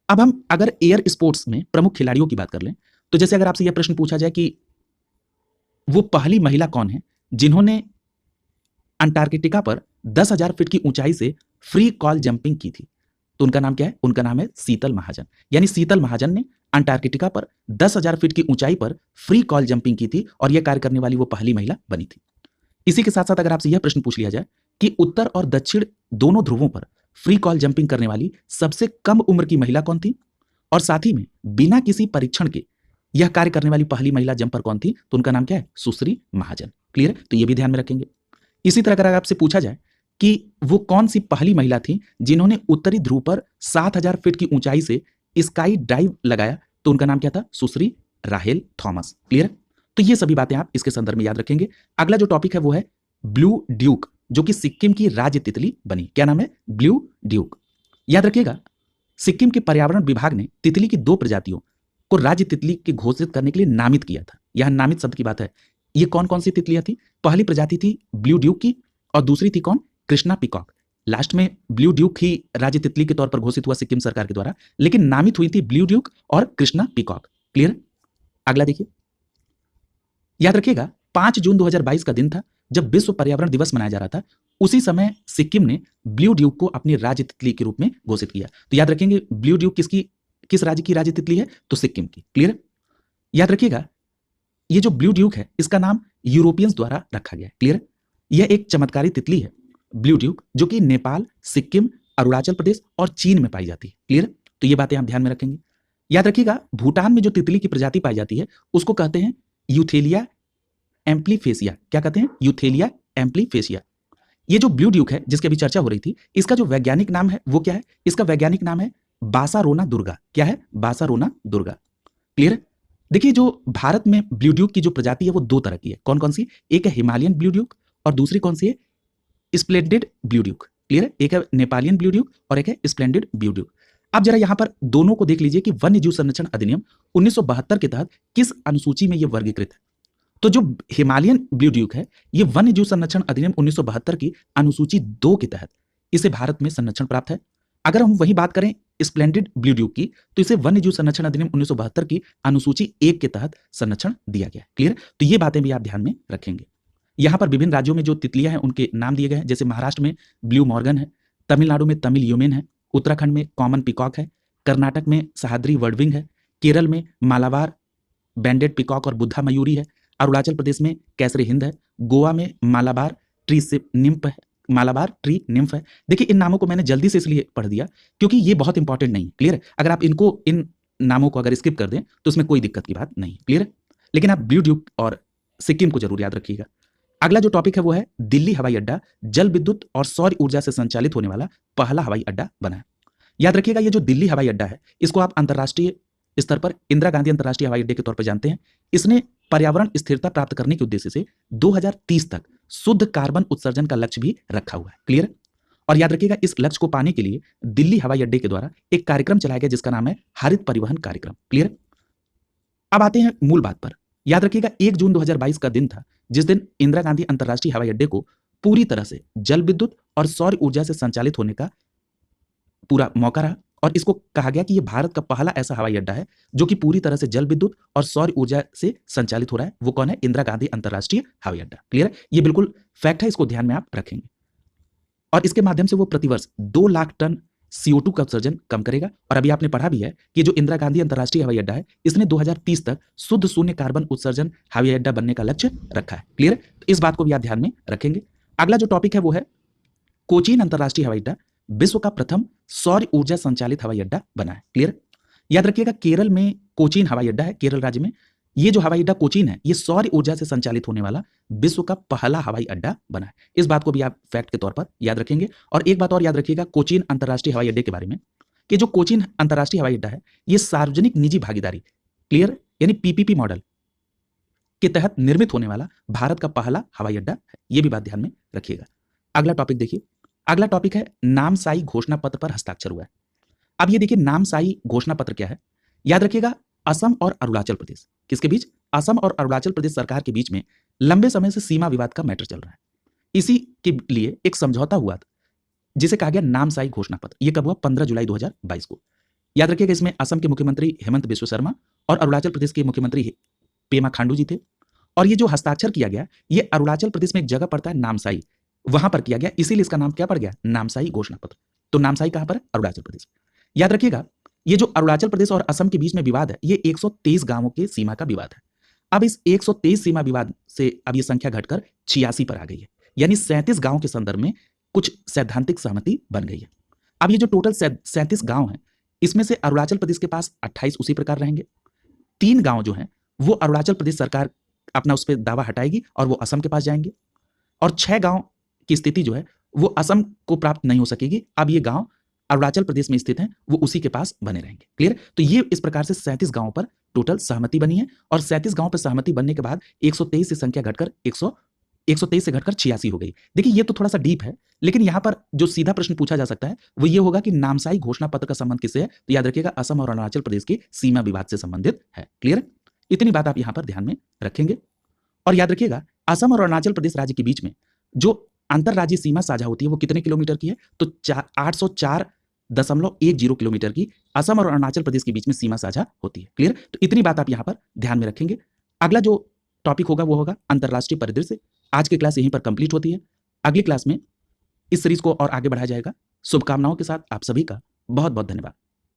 अब हम अगर एयर स्पोर्ट्स में प्रमुख खिलाड़ियों की बात कर लें तो जैसे अगर आपसे यह प्रश्न पूछा जाए कि वो पहली महिला कौन है जिन्होंने अंटार्कटिका पर 10,000 फीट की ऊंचाई से फ्री कॉल जंपिंग की थी, तो उनका नाम क्या है? उनका नाम है शीतल महाजन। यानी शीतल महाजन ने अंटार्कटिका पर 10,000 फीट की ऊंचाई पर फ्री कॉल जंपिंग की थी और यह कार्य करने वाली वो पहली महिला बनी थी। इसी के साथ साथ अगर आपसे यह प्रश्न पूछ लिया जाए कि उत्तर और दक्षिण दोनों ध्रुवों पर फ्री कॉल जंपिंग करने वाली सबसे कम उम्र की महिला कौन थी और साथ ही में बिना किसी परीक्षण के यह कार्य करने वाली पहली महिला जंपर कौन थी, तो उनका नाम क्या है? सुश्री महाजन। क्लियर? तो यह भी ध्यान में रखेंगे। इसी तरह अगर आपसे पूछा जाए कि वो कौन सी पहली महिला थी जिन्होंने उत्तरी ध्रुव पर 7,000 फीट की ऊंचाई से स्काई डाइव लगाया, तो उनका नाम क्या था? सुश्री राहेल थॉमस। क्लियर? तो ये सभी बातें आप इसके संदर्भ में याद रखेंगे। अगला जो टॉपिक है वो है ब्लू ड्यूक, जो कि सिक्किम की राज्य तितली बनी। क्या नाम है? Blue Duke. याद रखिएगा, सिक्किम के पर्यावरण विभाग ने तितली की 2 प्रजातियों को राज्य तितली के घोषित करने के लिए नामित किया था। यह नामित शब्द की बात है। ये कौन कौन सी तितलियां थी? पहली प्रजाति थी ब्लू ड्यूक की और दूसरी थी कौन? कृष्णा पीकॉक। लास्ट में ब्लू ड्यूक ही राज्य तितली के तौर पर घोषित हुआ सिक्किम सरकार के द्वारा, लेकिन नामित हुई थी ब्लू ड्यूक और कृष्णा पीकॉक। क्लियर? अगला देखिए, याद रखिएगा 5 जून 2022 का दिन था जब विश्व पर्यावरण दिवस मनाया जा रहा था। उसी समय सिक्किम ने ब्लू ड्यूक को अपनी राज्य तितली के रूप में घोषित किया। तो याद रखेंगे ब्लू ड्यूक किस राज्य की राज्य तितली है? तो सिक्किम की। क्लियर? याद रखिएगा ये जो ब्लू ड्यूक है इसका नाम यूरोपियंस द्वारा रखा गया है। क्लियर? यह एक चमत्कारी तितली है ब्लू ड्यूक, जो कि नेपाल, सिक्किम, अरुणाचल प्रदेश और चीन में पाई जाती है। क्लियर? तो ये बातें आप ध्यान में रखेंगे। याद रखिएगा भूटान में जो तितली की प्रजाति पाई जाती है उसको कहते हैं यूथेलिया एम्प्लीफेसिया। क्या कहते हैं? यूथेलिया एम्प्लीफेसिया। ये जो ब्लू ड्यूक है जिसकी अभी चर्चा हो रही थी, इसका जो वैज्ञानिक नाम है वो क्या है? इसका वैज्ञानिक नाम है बासारोना दुर्गा। क्या है? बासारोना दुर्गा। क्लियर? देखिए जो भारत में ब्लू ड्यूक की जो प्रजाति है वो दो तरह की है। कौन कौन सी? एक है हिमालयन ब्लू ड्यूक और दूसरी कौन सी है? Splendid blue Duke. क्लियर है? एक है नेपालियन ब्लू ड्यूक और एक है स्प्लेंडेड ब्लू ड्यूक। अब जरा यहां पर दोनों को देख लीजिए कि वन्य जीव संरक्षण अधिनियम 1972 के तहत किस अनुसूची में यह वर्गीकृत है। तो जो हिमालयन ब्लू ड्यूक है ये वन्य जीव संरक्षण अधिनियम 1972 की अनुसूची 2 के तहत इसे भारत में संरक्षण प्राप्त है। अगर हम वही बात करें स्प्लेंडेड ब्लू ड्यूक की तो इसे वन्य जीव संरक्षण अधिनियम 1972 की अनुसूची 1 के तहत संरक्षण दिया गया है। क्लियर? तो ये बातें भी आप ध्यान में रखेंगे। यहां पर विभिन्न राज्यों में जो तितलियां हैं उनके नाम दिए गए हैं, जैसे महाराष्ट्र में ब्लू मॉर्गन है, तमिलनाडु में तमिल यूमेन है, उत्तराखंड में कॉमन पिकॉक है, कर्नाटक में सहाद्री वर्डविंग है, केरल में मालाबार बैंडेड पिकॉक और बुद्धा मयूरी है, अरुणाचल प्रदेश में कैसरी हिंद है, गोवा में मालाबार ट्री निम्फ है, मालाबार ट्री निम्फ है। देखिए इन नामों को मैंने जल्दी से इसलिए पढ़ दिया क्योंकि ये बहुत इंपॉर्टेंट नहीं है। क्लियर? अगर आप इन नामों को अगर स्किप कर दें तो उसमें कोई दिक्कत की बात नहीं। क्लियर? लेकिन आप ब्लू ड्यूक और सिक्किम को जरूर याद रखिएगा। अगला जो टॉपिक है वो है दिल्ली हवाई अड्डा जल विद्युत और सौर ऊर्जा से संचालित होने वाला पहला हवाई अड्डा बना है। याद रखिएगा ये जो दिल्ली हवाई अड्डा है इसको आप अंतर्राष्ट्रीय स्तर पर इंदिरा गांधी अंतर्राष्ट्रीय हवाई अड्डे के तौर पर जानते हैं। इसने पर्यावरण स्थिरता प्राप्त करने के उद्देश्य से 2030 तक शुद्ध कार्बन उत्सर्जन का लक्ष्य भी रखा हुआ है। क्लियर? और याद रखिएगा इस लक्ष्य को पाने के लिए दिल्ली हवाई अड्डे के द्वारा एक कार्यक्रम चलाया गया जिसका नाम है हरित परिवहन कार्यक्रम। क्लियर? अब आते हैं मूल बात पर। याद रखिएगा 1 जून 2022 का दिन था जिस दिन इंदिरा गांधी अंतर्राष्ट्रीय हवाई अड्डे को पूरी तरह से जल विद्युत और सौर ऊर्जा से संचालित होने का पूरा मौका रहा और इसको कहा गया कि यह भारत का पहला ऐसा हवाई अड्डा है जो कि पूरी तरह से जल विद्युत और सौर ऊर्जा से संचालित हो रहा है। वो कौन है? इंदिरा गांधी अंतर्राष्ट्रीय हवाई अड्डा। क्लियर है? ये बिल्कुल फैक्ट है, इसको ध्यान में आप रखेंगे। और इसके माध्यम से वो प्रतिवर्ष 2 लाख टन CO2 का उत्सर्जन कम करेगा। और अभी आपने पढ़ा भी है कि जो इंदिरा गांधी अंतर्राष्ट्रीय हवाई अड्डा है इसने 2030 तक शुद्ध शून्य कार्बन उत्सर्जन हवाई अड्डा बनने का लक्ष्य रखा है। क्लियर? तो इस बात को भी आप ध्यान में रखेंगे। अगला जो टॉपिक है वो है कोचीन अंतर्राष्ट्रीय हवाई अड्डा विश्व का प्रथम सौर ऊर्जा संचालित हवाई अड्डा बना है। क्लियर? याद रखिएगा केरल में कोचीन हवाई अड्डा है, केरल राज्य में। ये जो हवाई अड्डा कोचीन है ये सौर ऊर्जा से संचालित होने वाला विश्व का पहला हवाई अड्डा बना है। इस बात को भी आप फैक्ट के तौर पर याद रखेंगे। और एक बात और याद रखिएगा कोचीन अंतर्राष्ट्रीय हवाई अड्डे के बारे में कि जो कोचीन अंतर्राष्ट्रीय हवाई अड्डा है ये सार्वजनिक निजी भागीदारी क्लियर यानी PPP मॉडल के तहत निर्मित होने वाला भारत का पहला हवाई अड्डा है। यह भी बात ध्यान में रखिएगा। अगला टॉपिक देखिए, अगला टॉपिक है नामसाई घोषणा पत्र पर हस्ताक्षर हुआ है। अब ये देखिए नामसाई घोषणा पत्र क्या है। याद रखिएगा असम और अरुणाचल प्रदेश, किसके बीच? असम और अरुणाचल प्रदेश सरकार के बीच में लंबे समय से सीमा विवाद का मैटर चल रहा है। इसी के लिए एक समझौता हुआ था जिसे कहा गया नामसाई घोषणा पत्र। यह कब हुआ? 15 जुलाई 2022 को। याद रखिएगा इसमें असम के मुख्यमंत्री हेमंत बिस्व शर्मा और अरुणाचल प्रदेश के मुख्यमंत्री पेमा खांडू जी थे। और ये जो हस्ताक्षर किया गया ये अरुणाचल प्रदेश में एक जगह पड़ता है नामसाई, वहां पर किया गया, इसीलिए इसका नाम क्या पड़ गया? नामसाई घोषणा पत्र। तो नामसाई कहां पर है? अरुणाचल प्रदेश। याद रखिएगा ये जो अरुणाचल प्रदेश और असम के बीच में विवाद है ये 123 गांवों के सीमा का विवाद है। अब इस 123 सीमा विवाद से अब ये संख्या घटकर 86 पर आ गई है, यानी 37 गांवों के संदर्भ में कुछ सैद्धांतिक सहमति बन गई है। अब ये जो टोटल 37 गांव हैं इसमें से अरुणाचल प्रदेश के पास 28 उसी प्रकार रहेंगे। 3 गांव जो हैं वो अरुणाचल प्रदेश सरकार अपना उस पर दावा हटाएगी और वो असम के पास जाएंगे। और 6 गांव की स्थिति जो है वो असम को प्राप्त नहीं हो सकेगी। अब ये गांव अरुणाचल प्रदेश में स्थित हैं, वो उसी के पास बने रहेंगे। क्लियर? तो ये इस प्रकार से 37 गांवों पर टोटल सहमति बनी है। और 37 गांवों पर सहमति बनने के बाद 123 से संख्या घटकर 123 से घटकर 86 हो गई। देखिए ये तो थोड़ा सा डीप है, लेकिन यहां पर जो सीधा प्रश्न पूछा जा सकता है वो ये होगा कि नामसाई घोषणा पत्र का संबंध किससे है? तो याद रखिएगा असम और अरुणाचल प्रदेश की सीमा विवाद से संबंधित है। क्लियर? इतनी बात आप यहां पर ध्यान में रखेंगे। और याद रखिएगा असम और अरुणाचल प्रदेश राज्य के बीच में जो अंतरराज्यीय सीमा साझा होती है वो कितने किलोमीटर की है? तो 804.10 किलोमीटर की असम और अरुणाचल प्रदेश के बीच में सीमा साझा होती है। क्लियर? तो इतनी बात आप यहाँ पर ध्यान में रखेंगे। अगला जो टॉपिक होगा वो होगा अंतर्राष्ट्रीय परिदृश्य। आज की क्लास यहीं पर कंप्लीट होती है। अगली क्लास में इस सीरीज को और आगे बढ़ाया जाएगा। शुभकामनाओं के साथ आप सभी का बहुत बहुत धन्यवाद।